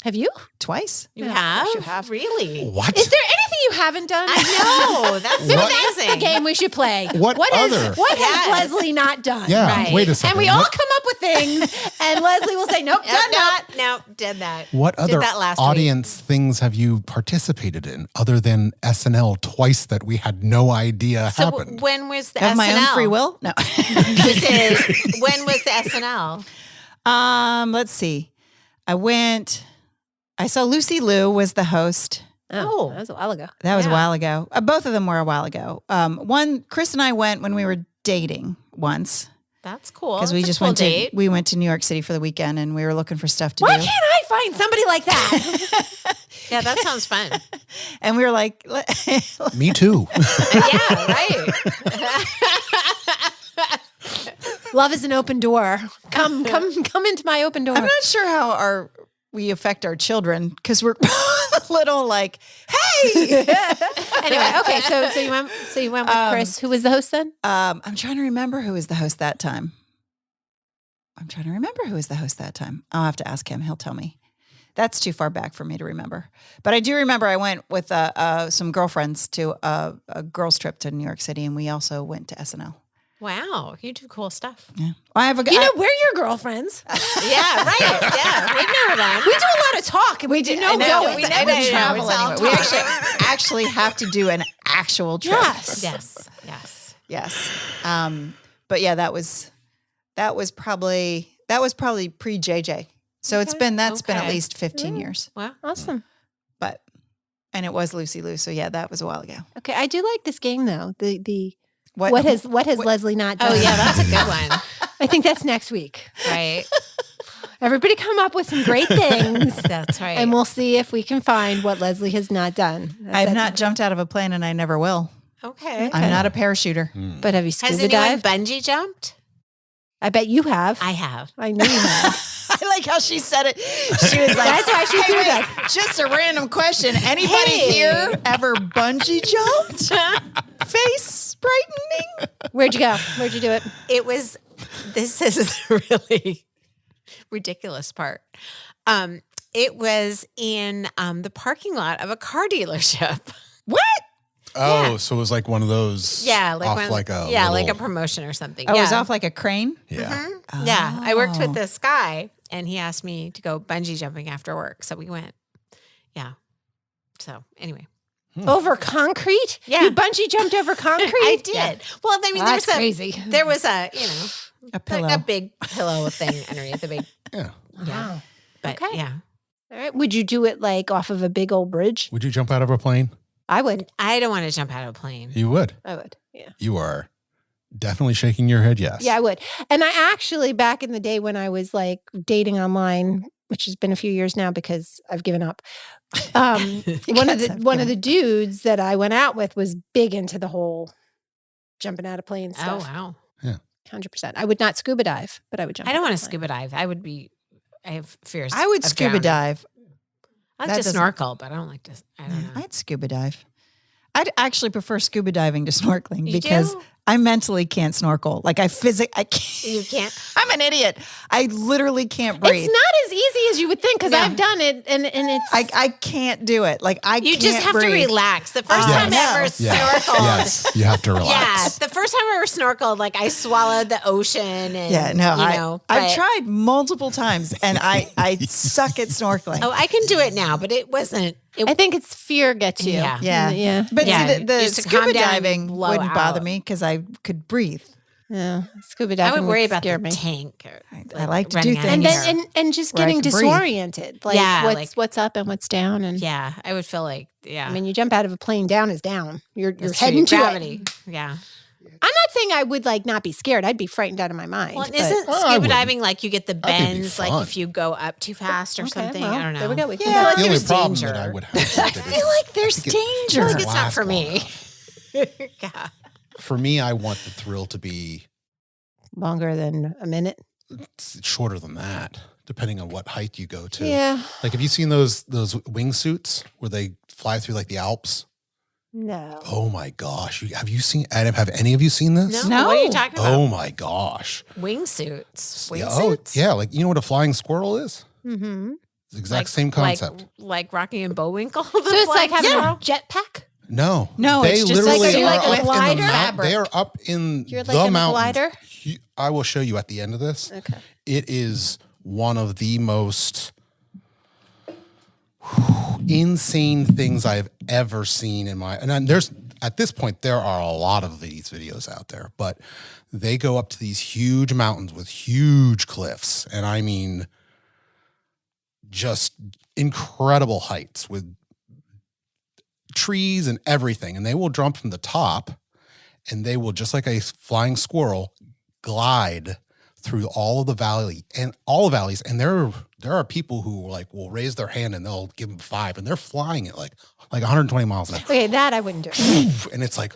Have you?
Twice?
you
Yeah, of
have?
course you have.
Really?
What?
Is there anything you haven't done?
I know. That's
What?
amazing.
That's the game we should play.
What other?
What
Yes.
has Leslie not done?
Yeah.
Right.
Wait a second.
And we all
What,
come up with things, and Leslie will say, "Nope,
Nope,
done that."
nope, did that.
what
Did
other
that last week.
audience things have you participated in other than SNL twice that we had no idea
So
happened?
when was the
Have
SNL?
my own free will? No.
When was the SNL?
Let's see. I saw Lucy Liu was the host.
Oh.
That was a while ago.
That was a
Yeah.
while ago. Both of them were a while ago. Chris and I went when we were dating once
That's cool.
because we
That's a
just
cool
went
date.
to New York City for the weekend and we were looking for stuff to
Why
do.
can't I find somebody like that?
Yeah, that sounds fun.
And we were like,
Me too.
Yeah, right.
Love is an open door. Come into my open door.
I'm not sure how our we affect our children because we're little like, hey.
Anyway, okay. So you went with Chris. Who was the host then?
I'm trying to remember who was the host that time. I'll have to ask him. He'll tell me. That's too far back for me to remember. But I do remember I went with some girlfriends to a girls' trip to New York City, and we also went to SNL.
Wow, you do cool stuff.
Yeah, well, I have a.
You know, we're your girlfriends.
Yeah, right. Yeah, we know them.
We do a lot of talk, and we do no
I know,
going.
we
I
never
know,
travel
it's all
anywhere. We
talk.
actually have to do an actual trip.
Yes.
Yes.
But yeah, that was probably pre JJ. So that's been at
Okay.
least 15 years.
Wow.
Awesome.
And it was Lucy Lou. So yeah, that was a while ago.
Okay, I do like this game though. The
What
what has Leslie not done?
Oh yeah, that's a good one.
I think that's next week.
Right.
Everybody come up with some great things,
That's right.
and we'll see if we can find what Leslie has not done.
I've not jumped out of a plane and I never will.
Okay.
I'm not a parachuter.
But have you
Has
scuba
anyone
dived?
bungee jumped?
I bet you have.
I have.
I know you have.
I like how she said it. She was like,
That's why she threw that.
just a random question. Anybody here ever bungee jumped? Face brightening?
Where'd you go? Where'd you do it?
This is the really ridiculous part. It was in the parking lot of a car dealership.
What?
Oh,
Yeah.
so it was like one of those.
Yeah, like
off
one,
like a
like a
little-
promotion or something.
Oh,
yeah.
it was off like a crane?
Yeah.
Yeah, I worked
Oh.
with this guy, and he asked me to go bungee jumping after work, so we went. Yeah. So anyway,
Over concrete?
Yeah.
You bungee jumped over concrete?
I did. Well, I mean,
That's
there was
crazy.
There was a
A pillow.
like a big pillow thing underneath the big.
Yeah.
Yeah. But
Okay.
yeah,
All right. Would you do it like off of a big old bridge?
Would you jump out of a plane?
I would.
I don't want to jump out of a plane.
You would.
I would. Yeah.
You are definitely shaking your head. Yes.
Yeah, I would. And I actually, back in the day when I was like dating online, which has been a few years now because I've given up. One of the dudes that I went out with was big into the whole jumping out of planes
Oh
stuff.
wow!
100%. I would not scuba dive, but I would jump.
I don't
out
want
of
to
a plane.
scuba dive. I have fears.
I would
of
scuba
drowning.
dive.
I
That
like to
doesn't-
snorkel, but I don't like to. I don't know.
I'd scuba dive. I'd actually prefer scuba diving to snorkeling
You
because
do?
I mentally can't snorkel. Like I can't.
You can't.
I'm an idiot. I literally can't breathe.
It's not as easy as you would think because
No.
I've done it, and it's.
I can't do it. Like I
You
can't
just have
breathe.
to relax. The first
Oh,
time
no.
I ever
Yeah.
snorkeled.
Yes. You have to
Yeah,
relax.
the first time I ever snorkeled, like I swallowed the ocean, and
Yeah, no,
you know,
I've
but-
tried multiple times and I suck at snorkeling.
Oh, I can do it now, but it wasn't. It,
I think it's fear gets you.
Yeah.
Yeah.
Yeah.
But
Yeah,
see, the
just to
scuba
calm down and
diving
blow
wouldn't bother
out.
me because I could breathe.
Yeah. Scuba
I
diving
would worry about
scare
the
me.
tank. Or,
I like to
running
do
out of
And
things.
then
air.
and just
Where I
getting
can breathe.
disoriented. Like
Yeah,
what's up and what's down. And
yeah, I would feel like
I mean, you jump out of a plane, down is down. You're
that's
heading
true.
to
gravity.
it.
Yeah.
I'm not saying I would like not be scared. I'd be frightened out of my mind.
Well,
but-
isn't
I
scuba
wouldn't.
diving like you get the
I think it'd be
bends, like
fun.
if you go up too fast or
Okay,
something?
well,
I don't know.
there we go. We can
Yeah.
do it.
like
the only
there's
problem
danger.
that I would have with it
I feel like there's
think
danger.
I feel like it's not
last
for
long
me.
enough.
Yeah.
For me, I want the thrill to be
Longer than a minute.
shorter than that, depending on what height you go to.
Yeah.
Like, have you seen those wingsuits where they fly through like the Alps?
No.
Oh my gosh! Have you seen? Adam, have any of you seen this?
No, what are you
No.
talking about?
Oh my gosh!
Wingsuits.
Yeah,
Wingsuits?
yeah, like you know what a flying squirrel is?
Mm-hmm.
It's the exact same concept.
Like Rocky and Bullwinkle.
So it's like having a jetpack.
No,
No,
they
it's just
literally
like a
are up in the
glider?
They are up in
You're like
the
in a
mountains.
glider?
I will show you at the end of this.
Okay.
It is one of the most insane things I've ever seen in my. And then there's at this point there are a lot of these videos out there, but they go up to these huge mountains with huge cliffs, and I mean, just incredible heights with trees and everything, and they will jump from the top, and they will, just like a flying squirrel, glide through all of the valleys, and there are people who like will raise their hand and they'll give them 5, and they're flying at like 120 miles an hour,
Okay, that I wouldn't do.
and it's like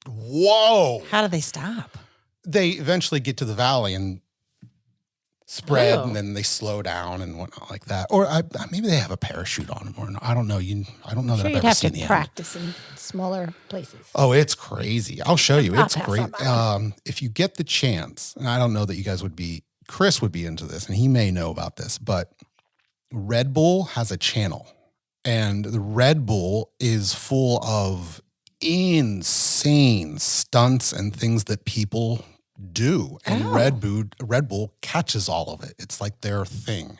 whoa!
How do they stop?
They eventually get to the valley, and spread
Oh.
and then they slow down and whatnot like that. Or maybe they have a parachute on them, or I don't know. I don't know that
Sure,
I've
you'd
ever
have
seen
to
the end.
practice in smaller places.
Oh, it's crazy. I'll show you.
I'll
It's
pass
great.
on that one.
If you get the chance, and I don't know that you guys Chris would be into this, and he may know about this, but Red Bull has a channel, and the Red Bull is full of insane stunts and things that people do. And
Oh.
Red Bull catches all of it. It's like their thing.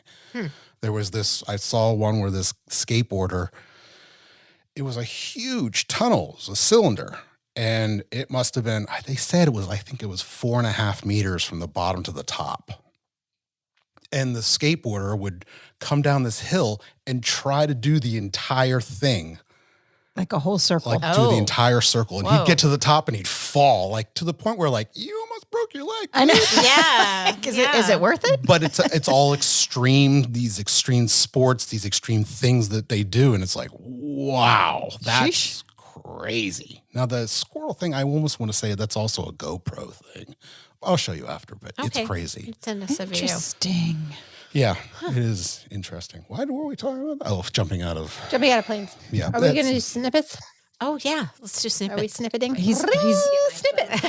There was I saw one where this skateboarder, it was a huge tunnel, it was a cylinder. And it must have been, they said I think it was 4.5 meters from the bottom to the top. And the skateboarder would come down this hill and try to do the entire thing.
Like a whole circle.
Like do the entire circle. And
Whoa.
he'd get to the top and he'd fall, like to the point where like, you almost broke your leg.
I know.
Yeah.
Is it worth it?
But it's all extreme, these extreme sports, these extreme things that they do. And it's like, wow, that's crazy. Now the squirrel thing, I almost want to say that's also a GoPro thing. I'll show you after, but
Okay.
it's crazy.
Send us a video.
Interesting.
Yeah, it is interesting. Why were we talking about that? Oh, jumping out of
planes.
Yeah.
Are we
that's-
going to do snippets?
Oh yeah, let's do
Are we
snippets.
snippeting?
He's
snippets.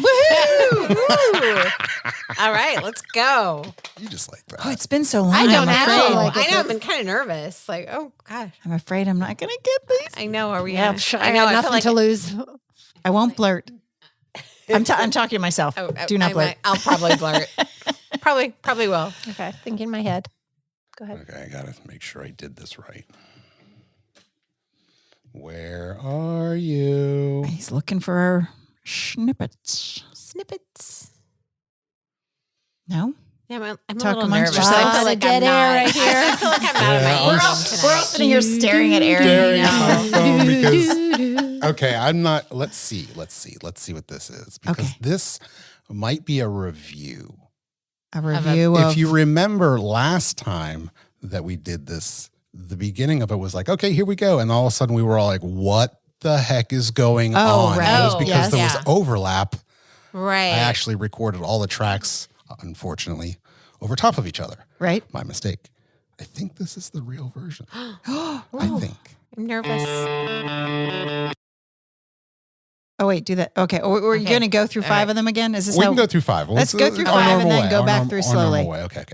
All right, let's go.
You just like that.
Oh, it's been so long.
I don't
I'm
actually
afraid.
like it.
I know. I've been kind of nervous. Like, oh gosh,
I'm afraid I'm not going to get these.
I know. Are we?
Yeah,
gonna-
I
know.
got
I feel
nothing
like
to lose.
I won't blurt. I'm talking to myself.
Oh,
Do not blurt.
I'll probably blurt. Probably will.
Okay, think in my head. Go ahead.
Okay, I gotta make sure I did this right. Where are you?
He's looking for our snippets.
Snippets.
No?
Yeah, I'm a
Talk
little
amongst
nervous. I
yourselves.
feel like
Dead
I'm
air
not.
right here.
I feel like I'm not in
Yeah,
my
we're
A
all-
game tonight.
We're all sitting here staring at Aaron.
Staring at
I
my phone because
Do-do-do.
okay, I'm not. Let's see what this is because
Okay.
this might be a review.
A review of.
If you remember last time that we did this, the beginning of it was like, okay, here we go, and all of a sudden we were all like, what the heck is going on?
right.
And it was
Oh,
because
yes.
there
Yeah.
was overlap.
Right.
I actually recorded all the tracks, unfortunately, over top of each other.
right?
My mistake. I think this is the real version.
Oh,
I think.
I'm nervous.
wait, do that. Okay. We're
Okay.
going to go through
All
5
right.
of them again? Is this
We
how?
can go through 5.
Let's go through
our
5 and
normal
then
way,
go
our
back
norm-
through
our
slowly.
normal way. Okay.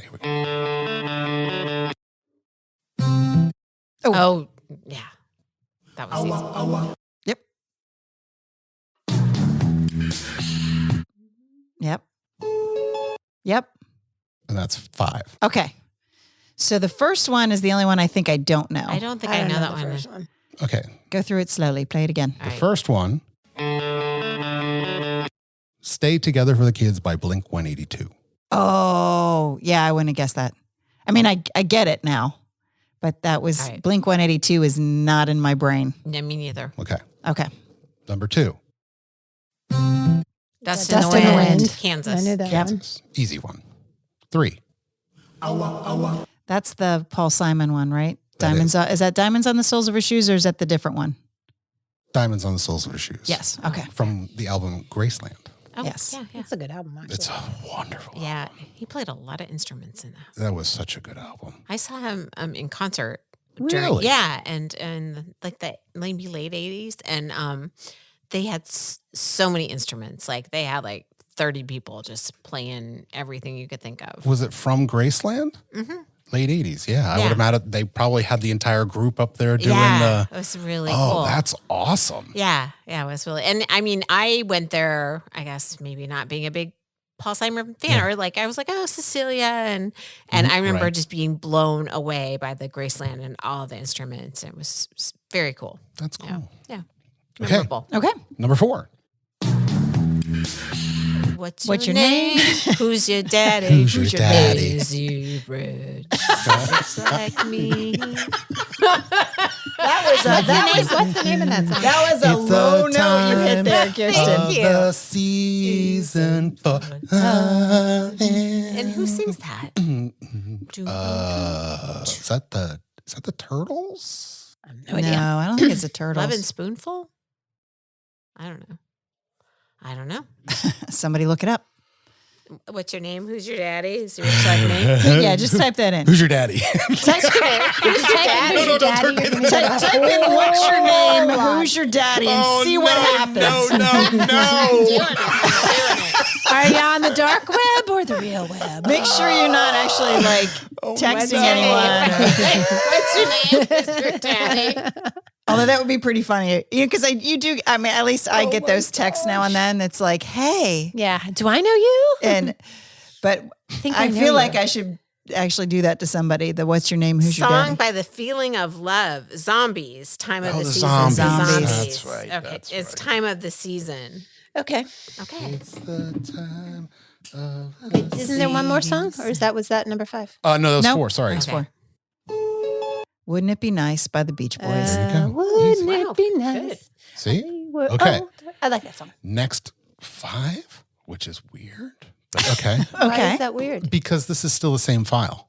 Oh, yeah. That was easy.
Yep. Yep.
And that's 5.
Okay. So the first one is the only one I think I don't know.
I don't think I, know that
the
one.
first one.
Okay.
Go through it slowly. Play it again.
All
The
right.
first one, Stay Together for the Kids by Blink 182.
Oh, yeah. I wouldn't have guessed that. I mean, I get it now, but that was
All right.
Blink 182 is not in my brain.
No, me neither.
Okay.
Okay.
Number 2,
Dust,
Dust
in
in
the
the
wind.
Wind.
Kansas.
I knew that
Yep.
one.
easy one. 3,
That's the Paul Simon one, right?
That
Diamonds. Is that Diamonds on the Soles of Her Shoes or is that the different one?
Diamonds on the Soles of Her Shoes.
Yes. Okay.
From the album Graceland.
Oh,
Yes.
Yeah, yeah.
It's a good album, actually.
It's a wonderful
Yeah,
album.
he played a lot of instruments in that.
That was such a good album.
I saw him in concert.
Really?
Yeah, and like the maybe late 80s, and they had so many instruments. Like they had like 30 people just playing everything you could think of.
Was it from Graceland?
Mm-hmm.
Late 80s. Yeah. I
Yeah.
would imagine they probably had the entire group up there doing
Yeah,
the.
it was really
Oh,
cool.
that's awesome.
Yeah, it was really. And I mean, I went there. I guess maybe not being a big Paul Simon fan,
Yeah.
or like I was like, oh, Cecilia, and I remember
right.
just being blown away by the Graceland and all the instruments. It was very cool.
That's
Yeah.
cool.
Yeah,
Okay.
memorable.
Okay.
Number 4.
What's
What's
your
your
name?
name?
Who's your daddy?
Who's your daddy?
Lazy Bridge. Looks like me.
What's the name of that song?
That was a
It's
low
a
note you hit
time
there, Kirsten.
Thank you.
The season for
And who sings that?
Is that the Turtles?
I have
No, I don't think it's a turtle.
Love and Spoonful? I don't know.
Somebody look it up.
What's your name? Who's your daddy? Is your second name?
Yeah, just type that in.
Who's your daddy?
Who's your daddy?
No, don't turn me into
Type in what's your name, who's your daddy, and see what happens.
No.
Are you on the dark web or the real web?
Make sure you're not actually like texting anyone.
What's your name? Who's your daddy?
Although that would be pretty funny, because you do. I mean, at least I get those texts now and then. It's like, hey,
Yeah. Do I know you?
but I
know
feel
you.
like I should actually do that to somebody. The what's your name? Who's your
Song
daddy?
by The Feeling of Love. Zombies. Time of
Oh,
the
the
season.
zombies. That's right,
Okay.
that's
It's
right.
time of the season.
Okay.
Okay.
It's the time of
Isn't there one more song, or was that number 5?
no, that was
Nope.
4. Sorry.
That's 4. Wouldn't It Be Nice by the Beach Boys.
There you go.
Wouldn't
Wow,
it be
good.
nice?
See?
We were
Okay.
old? I like that song.
Next 5, which is weird. But okay.
Why
Okay.
is that weird?
Because this is still the same file,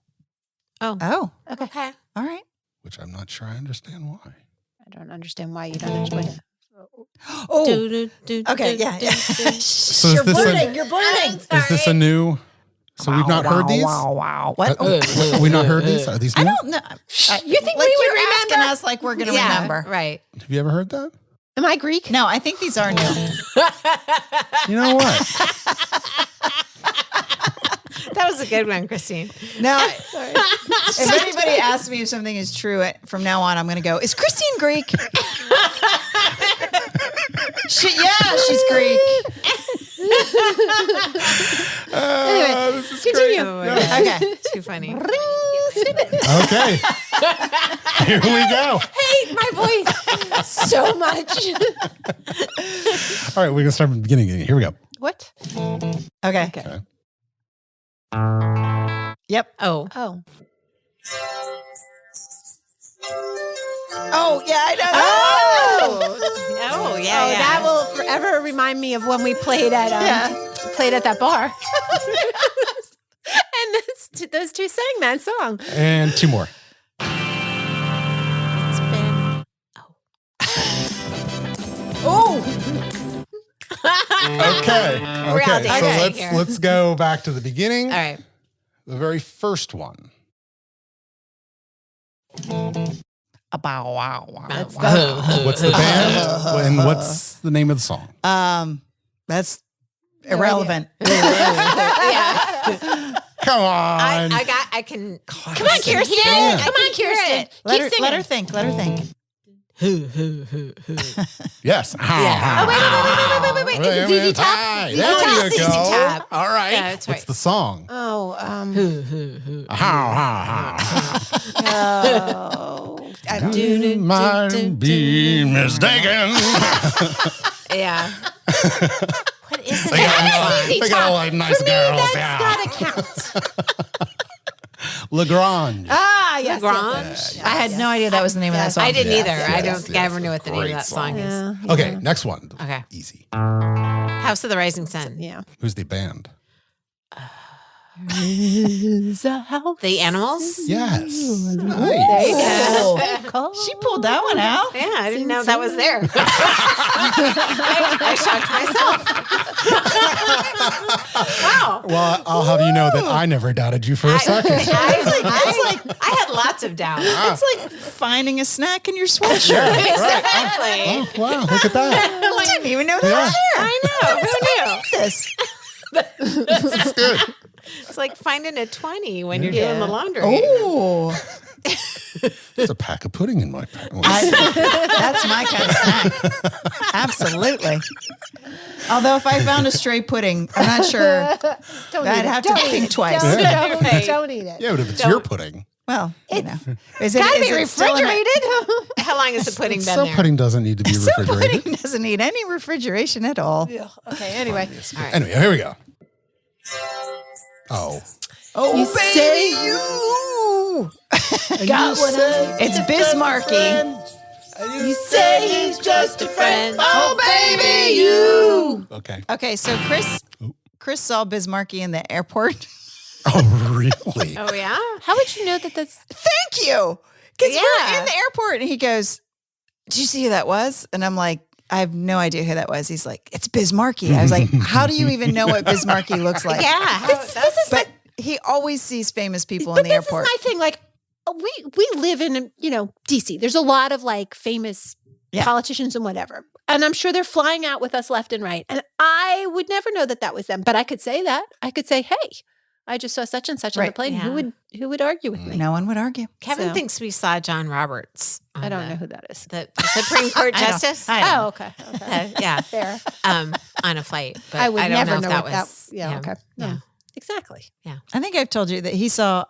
Oh,
Okay.
all right.
which I'm not sure I understand why.
I don't understand why you don't understand it.
Oh,
Do,
okay. Yeah.
So is
You're
this
blurting. You're blurting.
Is this a new? So we've not heard these?
Wow. What?
We've not heard these? Are these new?
I don't know.
You think
like
we would
you're asking
remember?
us like we're going to
Yeah,
remember.
right.
Have you ever heard that?
Am I Greek?
No, I think these are new.
You know what?
That was a good one, Christine.
No,
Sorry.
if anybody asks me if something is true from now on, I'm going to go, is Christine Greek? Yeah, she's Greek.
Anyway,
This is
continue.
Oh my God.
Okay.
Too funny.
Okay. Here we go.
Hate my voice so much.
All right, we're going to start from the beginning. Here we go.
What?
Okay.
Okay.
Yep.
Oh.
Oh.
Oh, yeah, I know.
Oh, yeah, yeah.
That will forever remind me of when we played at that bar. And those two sang that song.
And 2 more.
It's been.
Oh,
Okay.
We're
Okay.
outdated
So
here.
let's go back to the beginning.
All right.
The very first one.
wow.
What's the band? And what's the name of the song?
That's irrelevant.
Yeah.
Come on.
I can.
Come on, Kirsten.
band.
Come on, Kirsten.
Let
Keep
her
singing.
think. Let her think.
Yes.
Yeah.
Oh, wait. Is it ZZ Top?
Hi,
ZZ
there
Top?
you
ZZ
go.
Top.
All right.
Yeah, that's
What's
right.
the song?
Oh, I don't
You might be mistaken.
Yeah. What is it?
They got
Top.
all like nice girls.
That's
Yeah.
gotta count.
Lagrange.
Ah, yes.
Lagrange?
I had no idea that was the name of that song.
I didn't either.
Yes,
I don't think I
yes,
ever knew what the name of
great
that song is.
Yeah.
Okay, next one.
Okay.
Easy.
House of the Rising Sun.
Yeah.
Who's the band?
The Animals?
Yes.
There
Nice.
you
Oh.
go.
She pulled that one out.
Yeah, I didn't know that was there. I shocked myself. Wow.
Well, I'll have you know that I never doubted you for a second.
I had lots of doubt.
It's like finding a snack in your sweatshirt.
Exactly.
Oh, wow, look at that.
I didn't even know that was there.
I know. Who knew?
This.
This is good.
It's like finding a 20 when you're doing the laundry.
Oh,
There's a pack of pudding in my pack.
that's my kind of snack. Absolutely. Although if I found a stray pudding, I'm not sure. I'd have to think twice.
Don't eat it.
Yeah, but if it's your pudding.
Well, you know,
It's gotta be
still in a-
refrigerated.
How long has the pudding been
Some
there?
pudding doesn't need to be refrigerated.
pudding doesn't need any refrigeration at all.
Okay, anyway.
Anyway, here we go. Oh.
Oh,
You
baby,
say
you got one. It's Bismarcky.
You say he's just a friend.
Oh, baby, you.
Okay.
Okay, so Chris saw Bismarcky in the airport.
Oh, really?
Oh, yeah?
How would you know that that's...
Thank you. Because we're
Yeah.
in the airport and he goes, did you see who that was? And I'm like, I have no idea who that was. He's like, it's Biz Markie. I was like, how do you even know what Biz Markie looks like?
Yeah.
This is
But he always sees famous people
but
in the
this
airport.
is my thing. Like we live in, DC. There's a lot of like famous politicians and whatever. And I'm sure they're flying out with us left and right. And I would never know that was them. But I could say that. I could say, hey, I just saw such and such on the
Right.
plane.
Yeah.
Who would argue with me?
No one would argue.
Kevin
So-
thinks we saw John Roberts.
I don't know who that is.
The Supreme Court
I know.
Justice.
I know.
Oh, okay.
Yeah.
Fair.
On a flight. But
I would
don't
never
know if
know
that
what
was.
that. Yeah. Okay. No.
Yeah.
Exactly.
I think I've told you that he saw,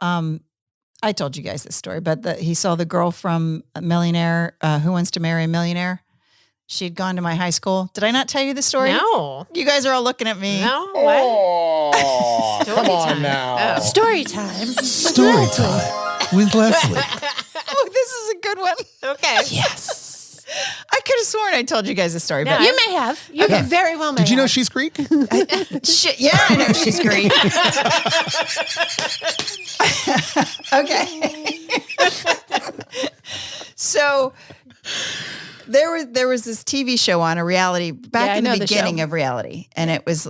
I told you guys this story, but that he saw the girl from Millionaire, Who Wants to Marry a Millionaire. She'd gone to my high school. Did I not tell you the story?
No.
You guys are all looking at me.
No. What?
Oh,
Story
come on
time.
now.
Oh.
Story time.
Story time with Leslie.
Oh, this is a good one.
Okay.
Yes.
I could have sworn I told you guys the story, but
No.
You may have. You very well may
Did you know
have.
she's Greek?
shit, yeah, I know she's Greek. Okay. So there was this TV show on, a reality back
Yeah, I
in the
know the
beginning
show.
of reality, and it was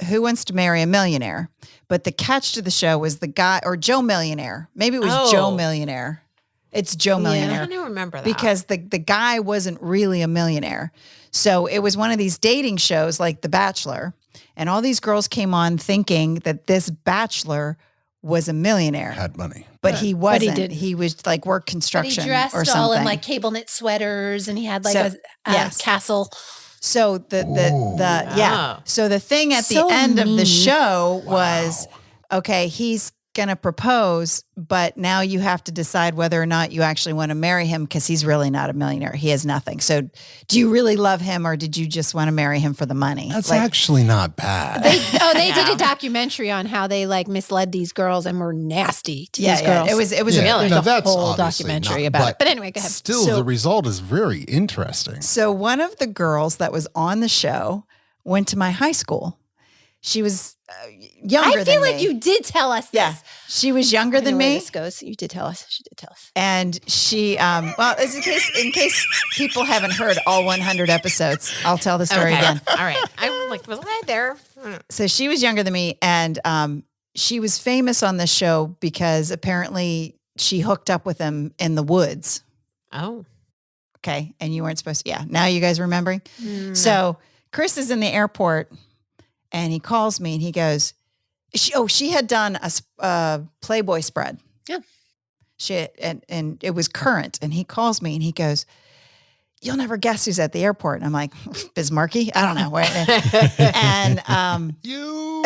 Who Wants to Marry a Millionaire? But the catch to the show was the guy, or Joe Millionaire. Maybe it was
Oh.
Joe Millionaire. It's Joe
Yeah.
Millionaire.
I don't remember that.
Because the guy wasn't really a millionaire. So it was one of these dating shows like The Bachelor, and all these girls came on thinking that this bachelor was a millionaire,
Had money.
but he wasn't.
didn't.
He was like work
But he
construction
dressed
or something.
all in like cable knit sweaters, and he had like
So-
a
yes.
castle.
So the yeah.
Oh.
So the thing at
So
the end of
mean.
the show was, okay, he's going to propose, but now you have to decide whether or not you actually want to marry him because he's really not a millionaire. He has nothing. So do you really love him, or did you just want to marry him for the money?
That's
Like,
actually not bad.
They did
Yeah.
a documentary on how they like misled these girls and were nasty to
yeah,
these
yeah.
girls.
It was
Yeah.
a
There's
Now,
a
that's
whole
obviously
documentary
not-
about it. But anyway, go ahead.
Still,
So-
the result is very interesting.
So one of the girls that was on the show went to my high school. She was younger
I
than
feel like
me.
you did tell us this.
Yeah, she was younger
I know
than
where
me,
this goes. You did tell us. She did tell us.
and she. Well, as in case people haven't heard all 100 episodes, I'll tell the story
Okay.
again.
All right. I'm like, was I there?
So she was younger than me, and she was famous on this show because apparently she hooked up with him in the woods.
Oh.
Okay, and you weren't supposed to. Yeah, now you guys remembering. So Chris is in the airport, and he calls me, and he goes, she had done a Playboy spread.
Yeah.
And it was current, and he calls me, and he goes, "You'll never guess who's at the airport." And I'm like, Biz Markie? I don't know. And
You.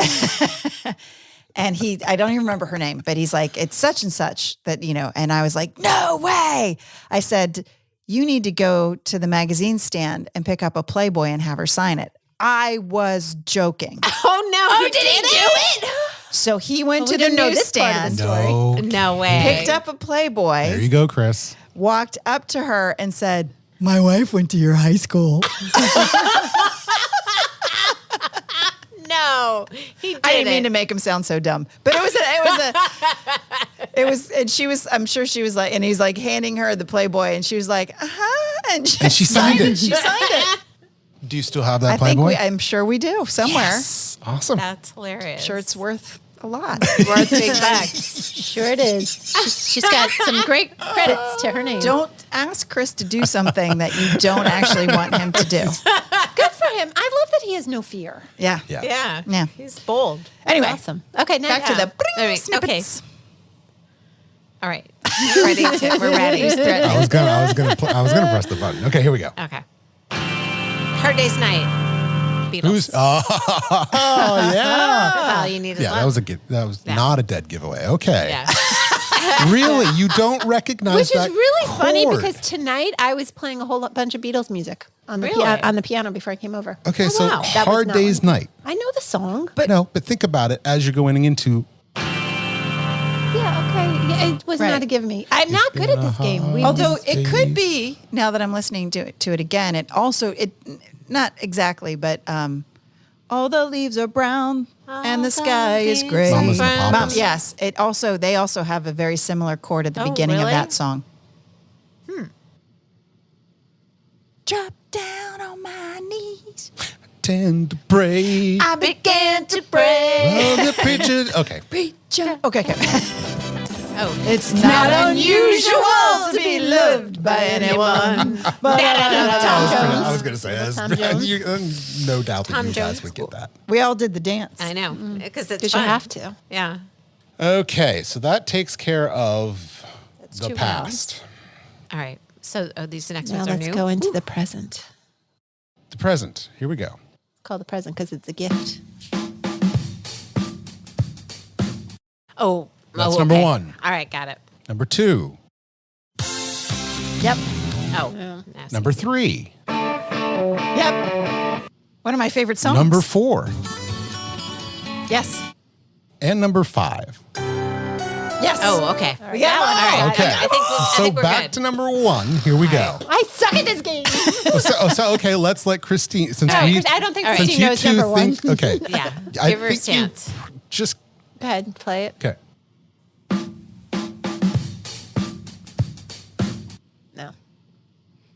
and I don't even remember her name, but he's like, "It's such and such that, and I was like, "No way." I said, "You need to go to the magazine stand and pick up a Playboy and have her sign it." I was joking.
Oh, no.
Did he do it?
So he went
Well,
to
we
the
didn't know this part of the
newsstand,
No.
No way.
picked up a Playboy,
There you go, Chris.
walked up to her and said, "My wife went to your high school."
No. He did
I didn't mean to make him sound so dumb, but and she was, I'm sure she was like, and he's like handing her the Playboy, and she was like, and
she signed it.
She signed it.
Do you still have that
I think
Playboy?
I'm sure we do somewhere.
Yes. Awesome.
That's hilarious.
Sure, it's worth a lot.
worth big bucks.
Sure it is. She's got some great credits to her name.
Don't ask Chris to do something that you don't actually want him to do.
Good for him. I love that he has no fear.
Yeah.
Yeah.
Yeah.
Yeah.
He's bold.
Anyway,
Awesome. Okay, now
back to the
All right,
snippets.
All right. We're ready. He's threatening.
I was gonna press the button. Okay, here we go.
Okay. Hard Day's Night. Beatles.
Who's? Oh yeah.
That's all you need is
Yeah,
love.
that was not a dead giveaway. Okay.
Yeah.
Really, you don't recognize
Which is
that
really funny
chord.
because tonight I was playing a whole bunch of Beatles music on the
Really?
on the piano before I came over.
Okay, so
wow.
That was
Hard
not
Day's
one.
Night.
I know the song.
But think about it as you're going into.
Yeah, okay. Yeah, it was
Right.
not a give me. I'm not good at this game. We
Although
just-
it could be, now that I'm listening to it again, it not exactly, but all the leaves are brown and the sky is gray.
Mamas and Papas.
Yes, they also have a very similar chord at the
Oh,
beginning
really?
of that song. Drop down.
pretend to pray.
I began to pray.
Love the preacher. Okay.
Preacher. Okay.
Oh,
It's not unusual to be loved by anyone. But
I was going to say that.
Tom Jones.
No doubt that
Tom
you guys
Jones.
would get that.
we all did the dance.
I know. Because it's
Because
fun.
you have to.
Yeah.
Okay, so that takes care of
That's
the
2
past.
All right. So these next
Now
ones are
let's
new.
go into the present.
The present. Here we go.
It's called the present because it's a gift.
Oh,
That's
oh,
number
okay.
1.
All right, got it.
Number 2.
Yep.
Oh,
Yeah.
nasty.
Number 3.
Yep. One of my favorite songs.
Number 4.
Yes.
And number 5.
Yes.
Oh, okay.
We got one.
All right.
Okay.
I think
So
we're
back
good.
to number 1. Here we go.
I suck at this game.
So okay, let's let Christine, since
No,
we,
Chris, I don't think
All right.
since
Christine
you
knows
two
number 1.
think, okay,
Yeah.
I
Give her a
think you
chance.
just,
Go ahead, play it.
okay.
No.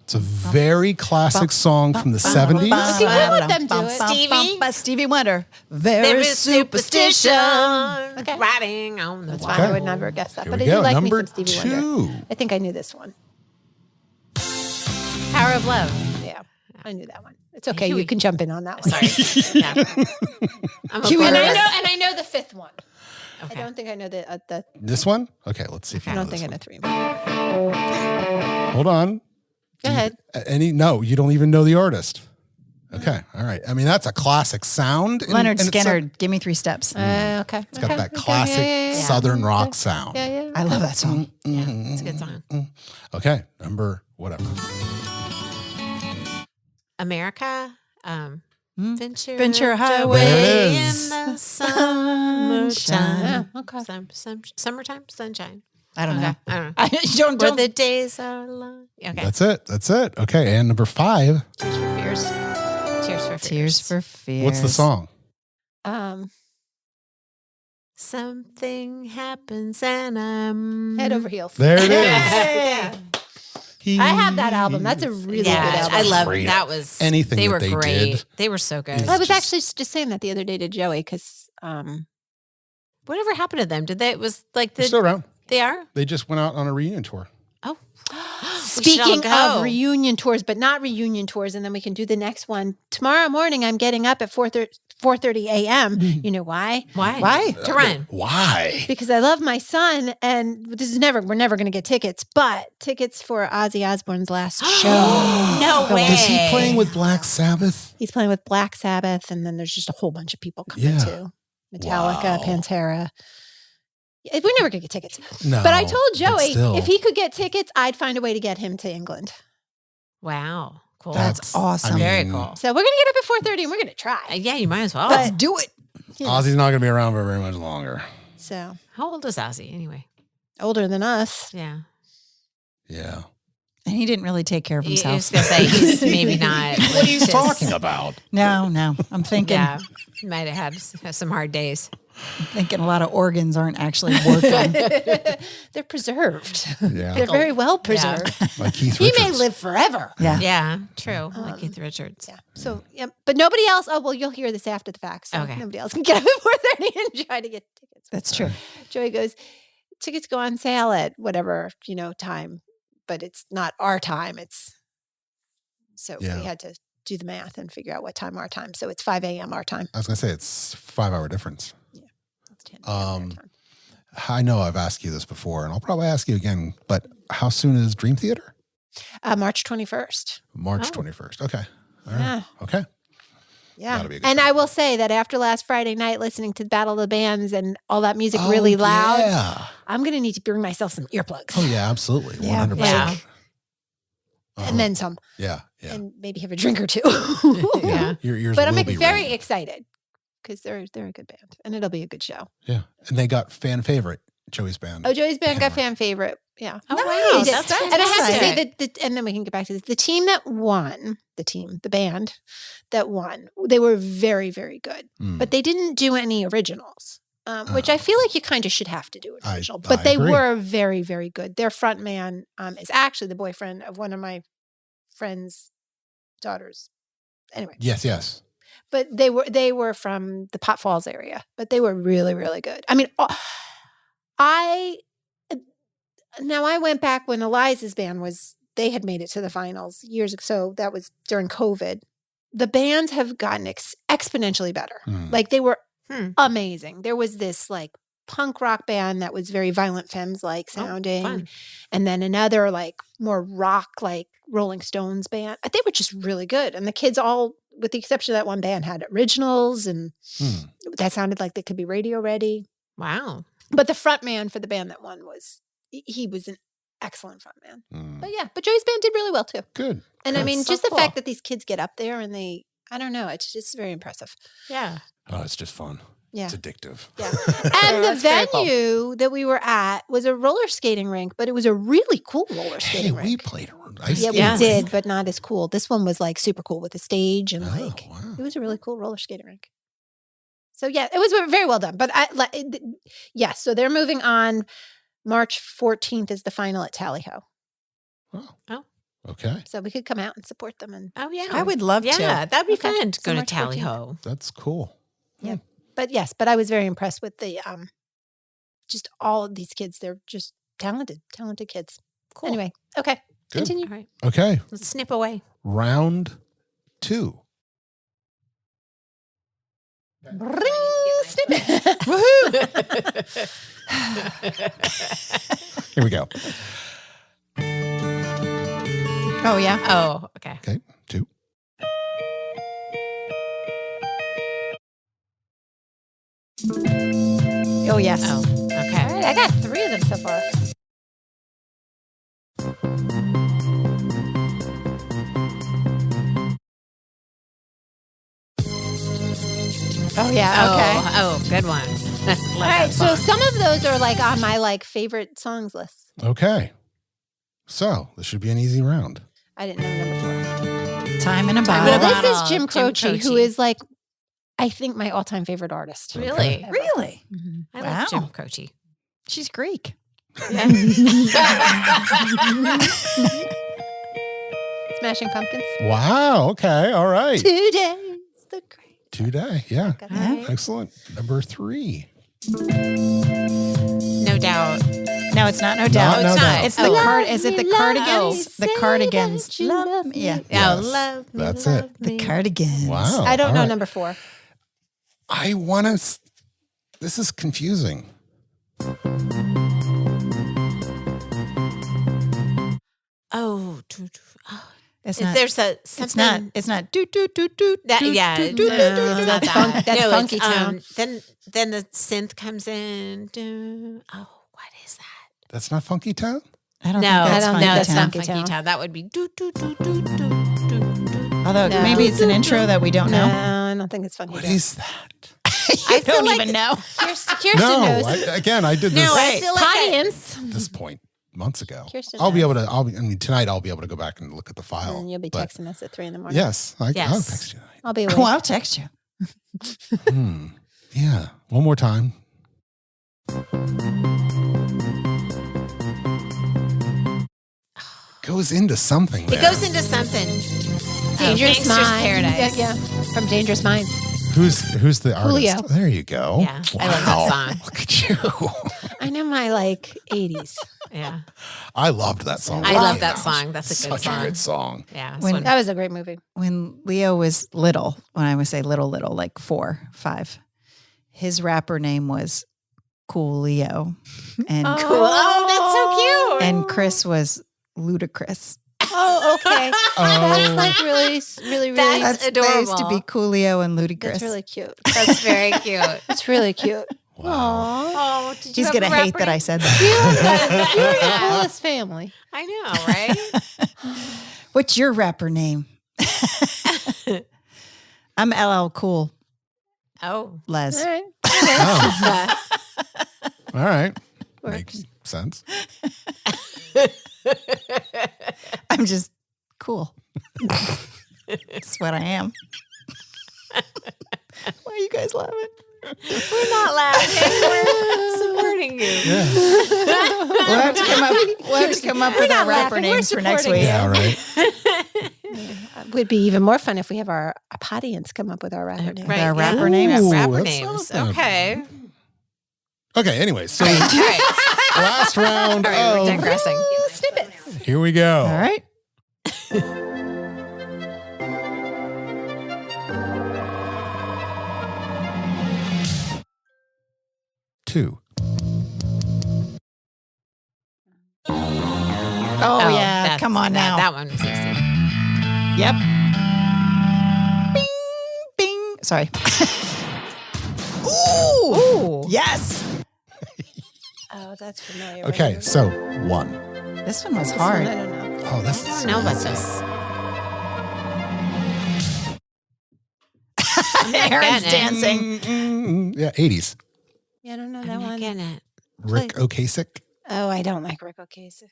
It's a very classic song from the 70s.
You can let them do it.
Stevie?
Stevie Wonder. Very
There is superstition.
Okay.
Riding on the
That's
wall.
fine. I would never guess that.
Here
But
we
I do
go.
like
Number
me some Stevie Wonder.
2.
I think I knew this one.
Power of Love.
Yeah, I knew that one. It's okay.
Here
You
we-
can jump in on that one.
Sorry. Yeah. I'm a
Huey
And
quarterback.
I know the 5th one.
Okay.
I don't think I know the.
This one? Okay, let's see if you
I
know
don't think I
this
know
one.
3.
Hold on.
Go ahead.
No, you don't even know the artist. Okay, all right. I mean, that's a classic sound.
Leonard
and
Skinner. Give me 3 steps.
Okay.
It's got that classic Southern rock sound.
Yeah.
I love that song.
It's a good song.
Okay, number whatever.
America. Ventura,
Ventura Highway.
There it
in
is.
the summertime.
Yeah, okay.
Summertime sunshine.
I don't
Okay.
know.
I don't know.
I don't.
Where the days are long. Okay.
That's it. Okay, and number 5.
Tears for Fears.
Tears for Fears.
Tears for Fears.
What's the song?
Something happens and I'm
Head Over Heels.
There it is.
Yeah. I have that album. That's a really good
Yeah,
album.
I love
Great.
that. Was
Anything
they
that
were
they
great.
did
They were so good.
is-
I was
just-
actually just saying that the other day to Joey because
Whatever happened to them? Did they? It was like
They're still around.
they are.
They just went out on a reunion tour.
Oh,
speaking
go.
of reunion tours, but not reunion tours, and then we can do the next one tomorrow morning. I'm getting up at 4:30 a.m. You know why?
Why?
Why?
To run?
Why?
Because I love my son, and we're never going to get tickets, but tickets for Ozzy Osbourne's last show.
No way.
Is he playing with Black Sabbath?
He's playing with Black Sabbath, and then there's just a whole bunch of people coming
Yeah.
too. Metallica,
Wow.
Pantera. Yeah, we're never going to get tickets.
No.
But I told
but
Joey
still.
if he could get tickets, I'd find a way to get him to England.
Wow. Cool.
That's awesome.
very cool.
So we're going to get up at 4:30, and we're going to try.
Yeah, you might as well.
Let's do it.
Ozzy's not going to be around for very much longer.
So
How old is Ozzy anyway?
older than us.
Yeah.
Yeah.
And he didn't really take care of
I was
himself.
gonna say he's maybe not.
What are you
just-
talking about?
No. I'm thinking.
Yeah, he might have had some hard days.
Thinking a lot of organs aren't actually working.
They're preserved.
Yeah.
They're very well preserved.
Like Keith
He
Richards.
may live forever.
Yeah.
Yeah, true. Like Keith Richards.
Yeah. So, yeah, but nobody else. Oh, well, you'll hear this after the fact. So
Okay.
nobody else can get up at 4:30 and try to get tickets.
That's true.
Joey goes, tickets go on sale at whatever, time, but it's not our time. So
Yeah.
we had to do the math and figure out what time our time. So it's 5 a.m. our time.
I was going to say it's 5-hour difference.
It's 10 a.m. their time.
I know I've asked you this before, and I'll probably ask you again, but how soon is Dream Theater?
March 21st.
March
Oh.
21st. Okay. All right.
Yeah.
Okay.
Yeah.
That'll be a good
And
show.
I will say that after last Friday night, listening to the Battle of the Bands and all that music really
Oh,
loud,
Yeah.
I'm going to need to bring myself some earplugs.
Oh, yeah, absolutely.
Yeah.
100%.
Yeah.
Uh-huh.
And then some,
Yeah. Yeah.
and maybe have a drink or two.
Yeah.
Your ears
But I'm
will be
very
ringing.
excited because they're a good band and it'll be a good show.
Yeah. And they got fan favorite, Joey's band.
Oh, Joey's band got
Hammer.
fan favorite. Yeah.
Oh
They
wow,
did.
that's
And I have to say
fantastic.
that, and then we can get back to this. The team that won, the band that won, they were very, very good.
Mm.
But they didn't do any originals, which I feel like you kind of should have to do an
I-
original.
I
But they
agree.
were very, very good. Their front man is actually the boyfriend of one of my friend's daughters. Anyway,
Yes, yes.
but they were from the Pot Falls area, but they were really, really good. I mean, I went back when Eliza's band they had made it to the finals years ago. So that was during COVID. The bands have gotten exponentially better. Like they were amazing. There was this like punk rock band that was very Violent Femmes like sounding, and then another like more rock like Rolling Stones band. They were just really good, and the kids all, with the exception of that one band, had originals, and that sounded like they could be radio ready.
Wow!
But the front man for the band that won he was an excellent front man. But Joey's band did really well too.
Good.
And I mean,
so
just the
cool.
fact that these kids get up there and I don't know, it's just very impressive.
Yeah.
Oh, it's just fun.
Yeah.
It's addictive.
Yeah. And the
That's very cool.
venue that we were at was a roller skating rink, but it was a really cool roller
Hey,
skating
we
rink.
played ice
Yeah,
skating
we did,
rink.
but not as cool. This one was like super cool with the stage and
Oh,
like
wow.
it was a really cool roller skating rink. So yeah, it was very well done. But so they're moving on. March 14th is the final at Tally Ho.
Oh. Okay.
So we could come out and support them. And
Oh yeah.
I would love to.
Yeah, that'd be
Okay.
fun to
So
go to
March
Tally
14th.
Ho.
That's cool.
but I was very impressed with the just all of these kids. They're just talented kids.
Cool.
Anyway, okay,
Good.
continue.
All right.
Okay.
Let's snip away.
Round 2.
Bring snippet.
Here we go.
Oh yeah.
Oh, okay.
Okay. 2.
Oh yes.
Oh,
All
okay.
right, I got 3 of them so far. Oh yeah. Okay.
Oh, good one.
All right. So some of those are like on my like favorite songs list.
Okay. So this should be an easy round.
I didn't know number 4.
Time in a
Time in
Well,
a
bottle.
bottle.
this is Jim Croce, who
Croce.
is like, I think my all-time favorite artist.
Really?
Ever.
Really?
Mhm.
I
Wow.
love Jim Croce.
She's Greek.
Smashing Pumpkins.
Wow. Okay. All right.
Today's the great.
Today. Yeah.
Got
Yeah.
that right.
Excellent. Number 3.
No doubt.
No, it's not. No doubt.
No
it's
doubt.
not.
It's the
Oh.
card. Is it the
Love me,
cardigans?
say
The cardigans.
that you
Love
love
me.
me.
Yeah.
Yes.
Love me.
That's
love
it.
The
me.
cardigans.
Wow.
I don't
All
know
right.
number 4.
I want to. This is confusing.
Oh,
It's
if
not.
there's a
It's
something
not. It's not. Do do do do.
that.
do,
Yeah,
do, do,
no,
do, do, do.
that's fun- that's
it's,
Funky Town.
Then the synth comes in. Oh, what is that?
That's not Funky Town?
I don't
No,
think that's
I don't
Funky
think that's
Town.
Funky
Funky
Town.
Town. That would be do do do do do do.
Although
No.
maybe it's an intro that we don't
No,
know.
I don't think it's funny.
What is that?
You
feel
don't
like-
even know.
Kirsten
No.
knows.
I did this
No, I
Right.
feel like I,
Audience.
this point months ago.
Kirsten
I'll be
knows.
able to. I mean, tonight I'll be able to go back and look at the file.
And you'll be
but
texting us at 3 a.m.
Yes, I'll
Yes.
text you.
I'll be awake.
Oh, I'll text you.
Yeah, one more time. Goes into something.
it
There.
goes into something.
Dangerous
Gangster's
Minds.
Paradise.
Yeah, from Dangerous Minds.
Who's the artist?
Julio.
There you go.
Yeah, I love that
Wow.
song.
Look at you.
I know my like 80s.
Yeah,
I loved that song.
I
when it
love
came
that
out.
song. That's a good
Such
song.
a good song.
Yeah.
When-
When,
That was a great movie.
When Leo was little, when I would say little, like 4, 5, his rapper name was Cool Leo, and
oh, that's so cute.
and Chris was Ludacris.
Oh, okay. That's
Oh,
like really, really, really.
That's
They used to
adorable.
be Coolio and Ludacris.
That's really cute.
That's very cute.
That's really cute.
wow.
Aww.
Oh, did you
He's
have
gonna
a
hate
rapper
that I
name?
said that.
You're the coolest family.
I know, right?
What's your rapper name? I'm LL Cool,
Oh,
Les.
All right.
Oh, all right.
Works.
Makes sense.
I'm just cool. That's what I am. Why are you guys laughing?
we're not laughing. We're supporting you.
Yeah.
We'll have to come up with our
We're
rapper
not laughing. We're
names for next
supporting
week.
Yeah. Right.
would be even more fun if we have our audience come up with our rapper name.
Our rapper names.
Ooh,
Rapper
that's
names.
not
Okay.
Okay, anyway, so
All right.
last round
All right, we're
of
digressing.
Snippets.
here we go.
All right.
2.
Oh, yeah.
that's-
Come on now.
That one was easy.
Yep. Bing, bing. Sorry. Ooh. Yes.
Oh, that's familiar.
Okay, so 1.
This one was
This
hard.
one, I don't know.
Oh, this
I
is
don't know about
easy.
this. I'm not
Aaron's
getting it.
dancing.
Yeah, 80s.
Yeah, I don't know
I'm
that
not
one.
getting it.
Rick Ocasek,
Oh, I don't like Rick Ocasek.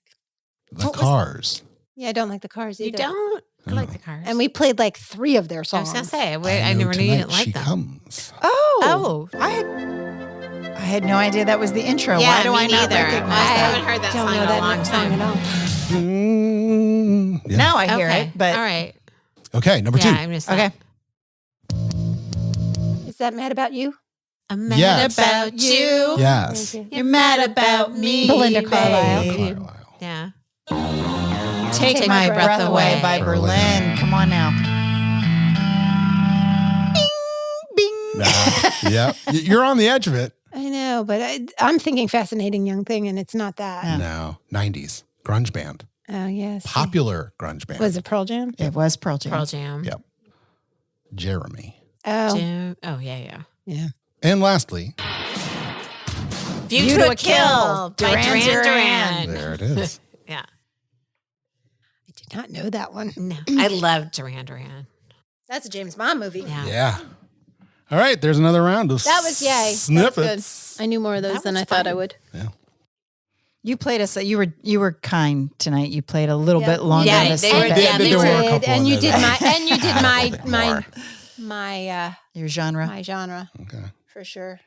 The
What was-
Cars.
Yeah, I don't like the Cars
You
either.
don't? I like the Cars.
And we played like 3 of their
I was
songs.
going to say, I
know
never knew you
tonight
didn't like
she
them.
comes.
Oh.
Oh.
I had no idea that was the intro.
Yeah,
Why do
me
I not
neither.
recognize
I
that?
haven't heard that
don't
song
know
in a
that
long
song
time.
at all.
Yeah.
Now I hear
Okay.
it, but
All right.
Okay, number 2.
Yeah, I'm just
okay.
Is that Mad About You?
I'm mad
Yes.
about you.
Yes.
Thank you.
You're mad about me,
Belinda Carlisle.
babe.
Carlisle.
Yeah.
Take my breath away by Berlin. Come on now. Bing, bing.
Yeah. You're on the edge of it.
I know, but I'm thinking Fascinating Young Thing, and it's not that.
Yeah.
No. 90s. Grunge band.
Oh, yes.
Popular grunge band.
Was it Pearl Jam?
It was Pearl Jam.
Pearl Jam.
Yep. Jeremy.
Oh,
Jam. Oh, yeah.
yeah.
And lastly,
View to a Kill by
Duran
Duran
Duran.
Duran.
there it is.
Yeah.
I did not know that one.
No, I love Duran Duran.
That's a James Bond movie.
Yeah.
Yeah. All right, there's another round of
That was yay.
snippets.
That was good. I knew more of those
That
than
was
I thought I
fun.
would.
You played us. You were kind tonight. You played a little
Yeah.
bit longer
Yeah,
than a
they were-
snippet.
yeah,
There
they
were a
were-
couple
And
in
you
there
did
that-
my and you did
had a
my
little bit
my
more.
my
Your genre.
my genre
Okay.
for sure.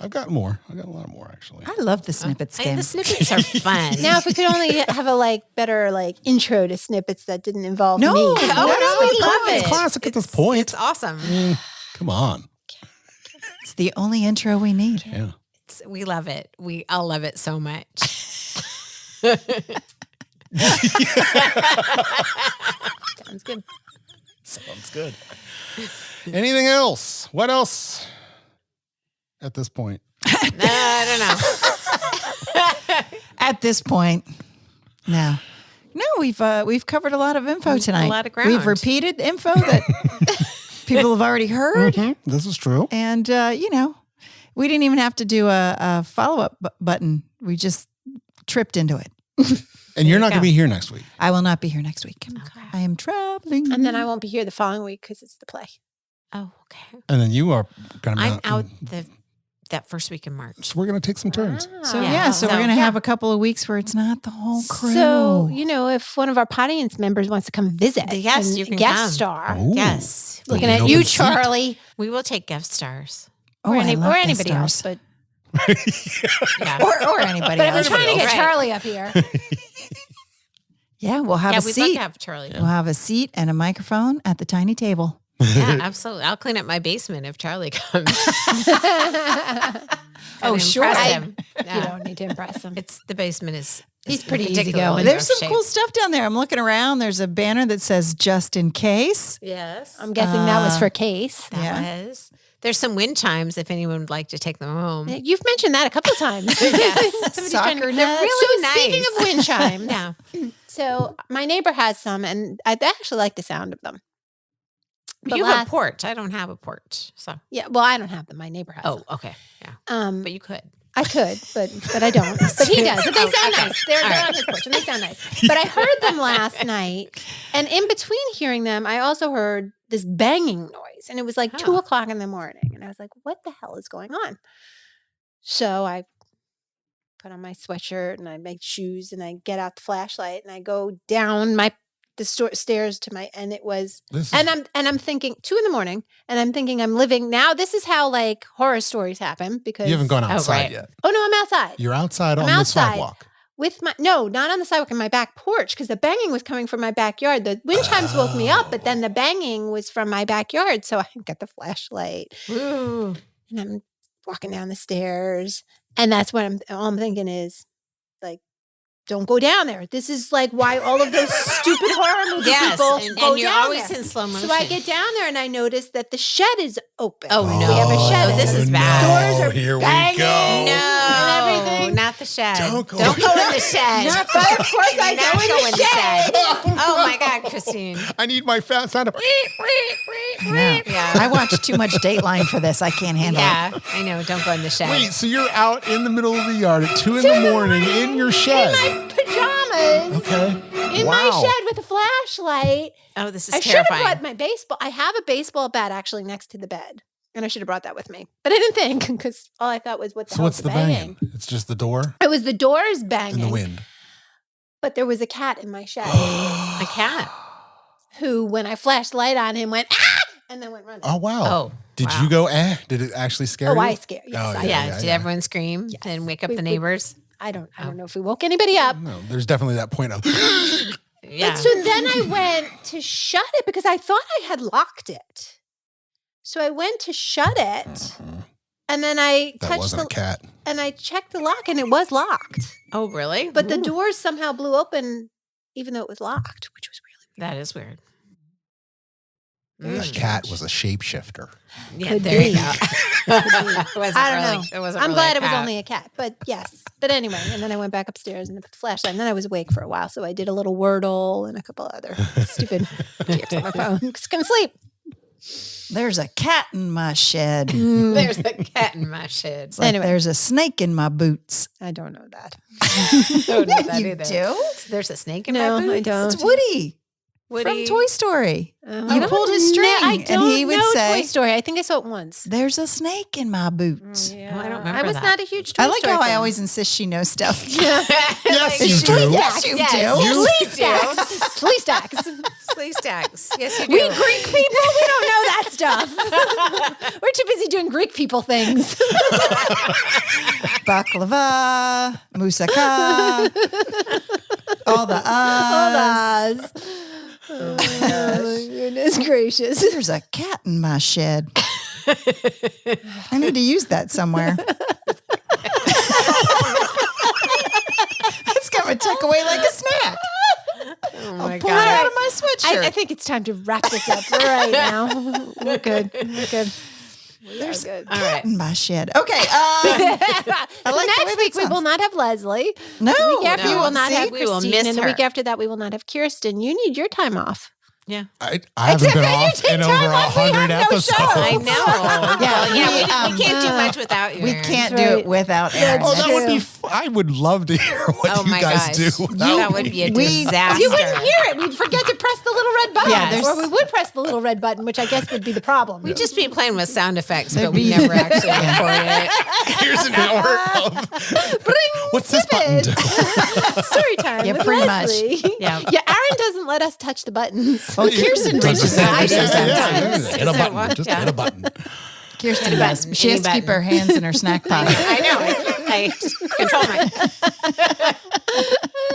I've got more. I got a lot more actually.
I love the snippets game.
The snippets are fun.
Now, if we could only have a better intro to Snippets that didn't involve
No.
me.
Oh,
no,
That's
I
the
love
point.
it.
It's classic at this point.
It's awesome.
Come on.
It's the only intro we need.
Yeah.
We love it. We all love it so much.
Sounds good.
Sounds good. Anything else? What else at this point?
I don't know.
At this point, no. We've covered a lot of info tonight.
lot of ground.
We've repeated info that people have already heard,
This is true.
and we didn't even have to do a follow-up button. We just tripped into it.
And you're not
go.
going to be here next week.
I will not be here next week. I am traveling,
And then I won't be here the following week because it's the play.
Oh, okay.
And then you are going to be
I'm out that first week in March.
So we're going to take some turns.
So
Yeah.
so we're gonna have a couple of weeks where it's not the whole crew.
So, if one of our audience members wants to come visit,
Yes,
and
you can
guest
come.
star.
Ooh.
Yes.
There'll
Looking
be
at
an
you,
open seat.
Charlie,
We will take guest stars.
oh,
or,
I love
or
guest
anybody else.
stars.
But
Yeah.
or anybody
I've been
else.
trying to get
Right.
Charlie up here.
Yeah, we'll have
Yeah,
a
we'd love
seat.
to have Charlie.
We'll have a seat and a microphone at the tiny table.
Yeah, absolutely. I'll clean up my basement if Charlie comes.
Oh,
Gotta
sure.
impress
I-
him.
You
Yeah.
don't need to impress him.
It's the basement is.
He's
is
pretty
particularly
easygoing.
in
There's
rough
some
shape.
cool stuff down there. I'm looking around. There's a banner that says "Just in case."
Yes,
I'm guessing that was for Case.
that
Yeah.
was. There's some wind chimes if anyone would like to take them home.
You've mentioned that a couple of times.
Yes.
Somebody's
Soccer
trying to-
nets.
They're really
So
Speaking
nice.
of wind chimes,
Yeah,
so my neighbor has some, and I actually like the sound of them. But
you have
last-
a porch. I don't have a porch, so.
Yeah, well, I don't have them. My neighbor has
Oh,
them.
okay, yeah,
But
you could.
I could, but I don't. But he does. But they
Oh,
sound
okay.
nice. They're
All right.
on his porch, and they sound nice. But I heard them last night, and in between hearing them, I also heard this banging noise, and it was like 2:00 in the morning, and I was like, "What the hell is going on?" So I put on my sweatshirt and I make shoes, and I get out the flashlight, and I go down the stairs to my, and it was.
This is,
And I'm thinking 2 a.m, and I'm thinking I'm living now. This is how horror stories happen because
you haven't gone
Oh,
outside
right.
yet.
Oh no, I'm outside.
You're outside
I'm
on the
outside.
sidewalk.
not on the sidewalk, in my back porch, because the banging was coming from my backyard. The wind chimes woke me up, but then the banging was from my backyard. So I got the flashlight.
Ooh.
And I'm walking down the stairs. And that's what all I'm thinking is, like, don't go down there. This is like why all of those stupid horror movie people go
and you're
down
always
there.
in slow motion.
So I get down there and I notice that the shed is open.
Oh, no.
We have a shed.
Oh, this is bad.
Doors are
here
banging.
we go.
No,
and everything.
not the shed.
Don't go
in the shed.
But of course I
Not
go in the shed.
Oh my God, Christine.
I need my fat sound of.
I know.
Yeah.
I watched too much Dateline for this. I can't handle it.
Yeah, I know. Don't go in the shed.
Wait, so you're out in the middle of the yard at 2 in the morning in your shed?
In my pajamas.
Okay.
In my shed with a flashlight.
Oh, this is
I should have
terrifying.
brought my baseball. I have a baseball bat actually next to the bed. And I should have brought that with me. But I didn't think, because all I thought was, what the
So
hell
what's
is
the banging? It's just the door
It was the doors banging.
and the wind.
But there was a cat in my shed
A cat.
who, when I flashed light on him, went, ah! And then went running.
Oh, wow.
Oh,
Did
wow.
you go, Did it actually scare you?
I scared. Yes,
Oh,
I
Yeah.
did.
Did everyone scream and wake up the neighbors?
I don't know if we woke anybody up.
No, there's definitely that point of.
Yeah.
And so then I went to shut it because I thought I had locked it. So I went to shut it, and then I
That
touched
wasn't a cat.
and I checked the lock, and it was locked.
Oh, really?
But the doors somehow blew open, even though it was locked, which was really
That is weird.
The cat was a shapeshifter.
Yeah,
Could
there you
be.
go. It wasn't
I don't
really-
know.
It wasn't
I'm
really
glad
a
it was
cat.
only a cat, but yes. But anyway, and then I went back upstairs and I put the flashlight, and then I was awake for a while, so I did a little Wordle and a couple other stupid games on my phone. Just couldn't sleep.
There's a cat in my shed.
There's a cat in my shed.
It's like
Anyway.
there's a snake in my boots.
I don't know that.
I don't know that
you
either.
do?
There's a snake in
No,
my boots?
I don't.
It's Woody,
Woody.
from Toy Story.
I
You
don't
pulled his
know-
string,
I
and
don't
he would
know
say-
Toy Story. I think I saw it once.
There's a snake in my boots.
Yeah.
I don't
I
remember
was
that.
not a huge Toy
I like
Story
how I
fan.
always insist she knows stuff.
Yes, you
It's
do.
true. Yes, you do.
Sleeve stacks. Sleeve stacks.
Sleeve stacks. Yes, you do.
We Greek people, we don't know that stuff. We're too busy doing Greek people things.
Baklava, moussaka, all the
Hold on. Oh my goodness gracious.
There's a cat in my shed. I need to use that somewhere. It's coming to tuck away like a snack.
Oh my
Pull it out
God.
of my sweatshirt.
I think it's time to wrap this up right now. We're good. We're good.
There's
good.
a
All
cat
right.
in my shed. Okay. I
So
like the way
next
that
week we
sounds.
will not have Leslie.
No,
The week after
no.
we will not
See?
have
We will
Christine.
miss
And the week
her.
after that we will not have Kirsten. You need your time off.
Yeah.
I haven't been
when you
off
take
in
time
over
off, we
100
have no
episodes.
show.
I know.
Yeah,
Well, we can't do much without you.
We
Aaron.
can't
That's
do
right.
it without
That's
Aaron.
Oh, that would be.
True.
I would love to hear what
Oh
you
my
guys
gosh.
do.
That would be a disaster.
You wouldn't hear it. We'd forget to press the little red button.
Yeah, there's-
or we would press the little red button, which I guess would be the problem.
We'd just be playing with sound effects,
There'd
but we
be-
never actually record it.
Here's an hour of. What's this button do?
Story time
Yeah,
with
pretty much.
Leslie.
Yeah.
Yeah, Aaron doesn't let us touch the buttons.
Well, Kirsten reaches out.
I
and
do
does that.
sometimes.
Hit a button.
what?
Just
Yeah.
hit a button.
Kirsten does. She
Any
has to keep
button.
her hands in her snack pocket.
I know. I control my.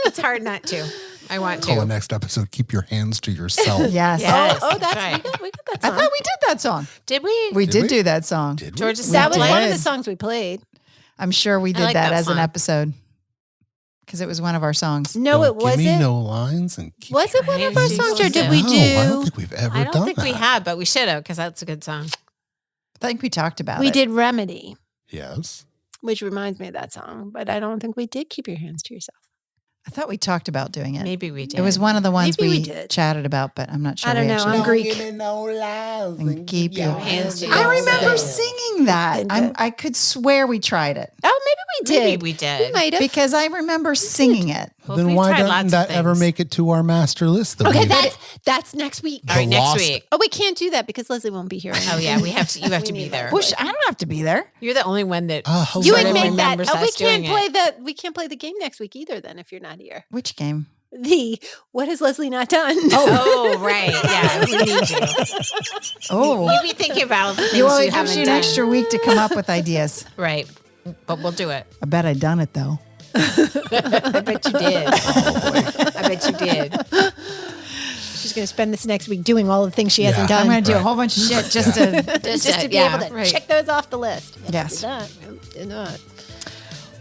It's hard not to. I want
Call the
to.
next episode. Keep your hands to yourself.
Yes.
Yes.
Oh, that's
right.
we got that
I
song.
thought we did that song.
Did we?
We did
we?
do that song.
Did we?
George is
That was
did.
one of the songs we played.
I'm sure we did
like
that
that
as an
song.
episode because it was one of our songs.
No,
Don't
it
give me
wasn't.
no lines and keep
Was it one of our
Hands to
songs, or did
yourself.
we
No, I don't
do?
think we've ever
I
done
don't think
that.
we have, but we should have because that's a good song.
I think we talked about
We
it.
did Remedy,
Yes.
which reminds me of that song, but I don't think we did Keep Your Hands to Yourself.
I thought we talked about doing it.
Maybe we did.
It was one of the ones
Maybe we
we
did.
chatted about, but I'm not sure.
I don't
we
know.
actually-
I'm Greek.
And keep your
hands to
I
yourself.
remember singing that.
I did.
I could swear we tried it
Oh, maybe we did.
Maybe we did.
We might have.
because I remember singing it.
Well,
Then
we've
why
tried
doesn't
lots of
that ever
things.
make it to our master list? That
Okay,
we-
that's next week.
All right, next
Lost.
week.
Oh, we can't do that because Leslie won't be here.
Oh yeah, we have to. You have to be there.
Push. I don't have to be there.
You're the only one that.
hello.
You
Sort
would
of
make that.
remembers
Oh, we
us doing
can't play the. We can't play the game next week either. Then, if you're not here,
Which game?
the what has Leslie not done?
Oh right, yeah, we need you.
Oh,
You be thinking about the things
well,
you
it gives
haven't
you an
done.
extra week to come up with ideas.
Right, but we'll do it.
I bet I done it though.
I bet you did.
I bet you did.
She's going to spend this next week doing all the things she hasn't
I'm
done.
going to do a whole bunch of shit just to.
just to be able to
right.
check those off the list.
Yes.
Did that. Did not.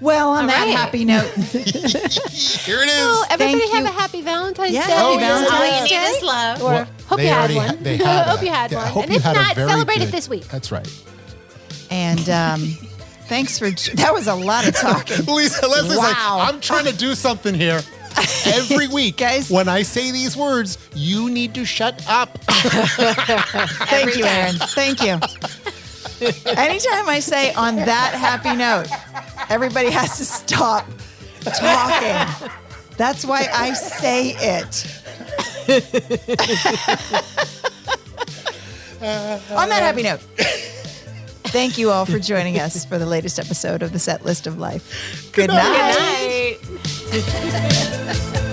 Well, on that
right.
happy note,
Here it is.
Oh, everybody
Thank
have
you.
a happy Valentine's
Yeah,
Day.
happy
All
Valentine's
you need is love.
Or
Well,
hope
they
you had
already
one.
had- they had
hope
a-
you had
yeah,
one.
hope
And
you
if
had a
not,
very
celebrate it
good-
this week.
That's right.
and thanks for that was a lot of talking.
Leslie's like,
Wow.
I'm trying to do something here. Every week,
Guys.
when I say these words, you need to shut up.
Thank you, Aaron. Thank you. Anytime I say on that happy note, everybody has to stop talking. That's why I say it. On that happy note, thank you all for joining us for the latest episode of the Set List of Life. Good night.
Good night.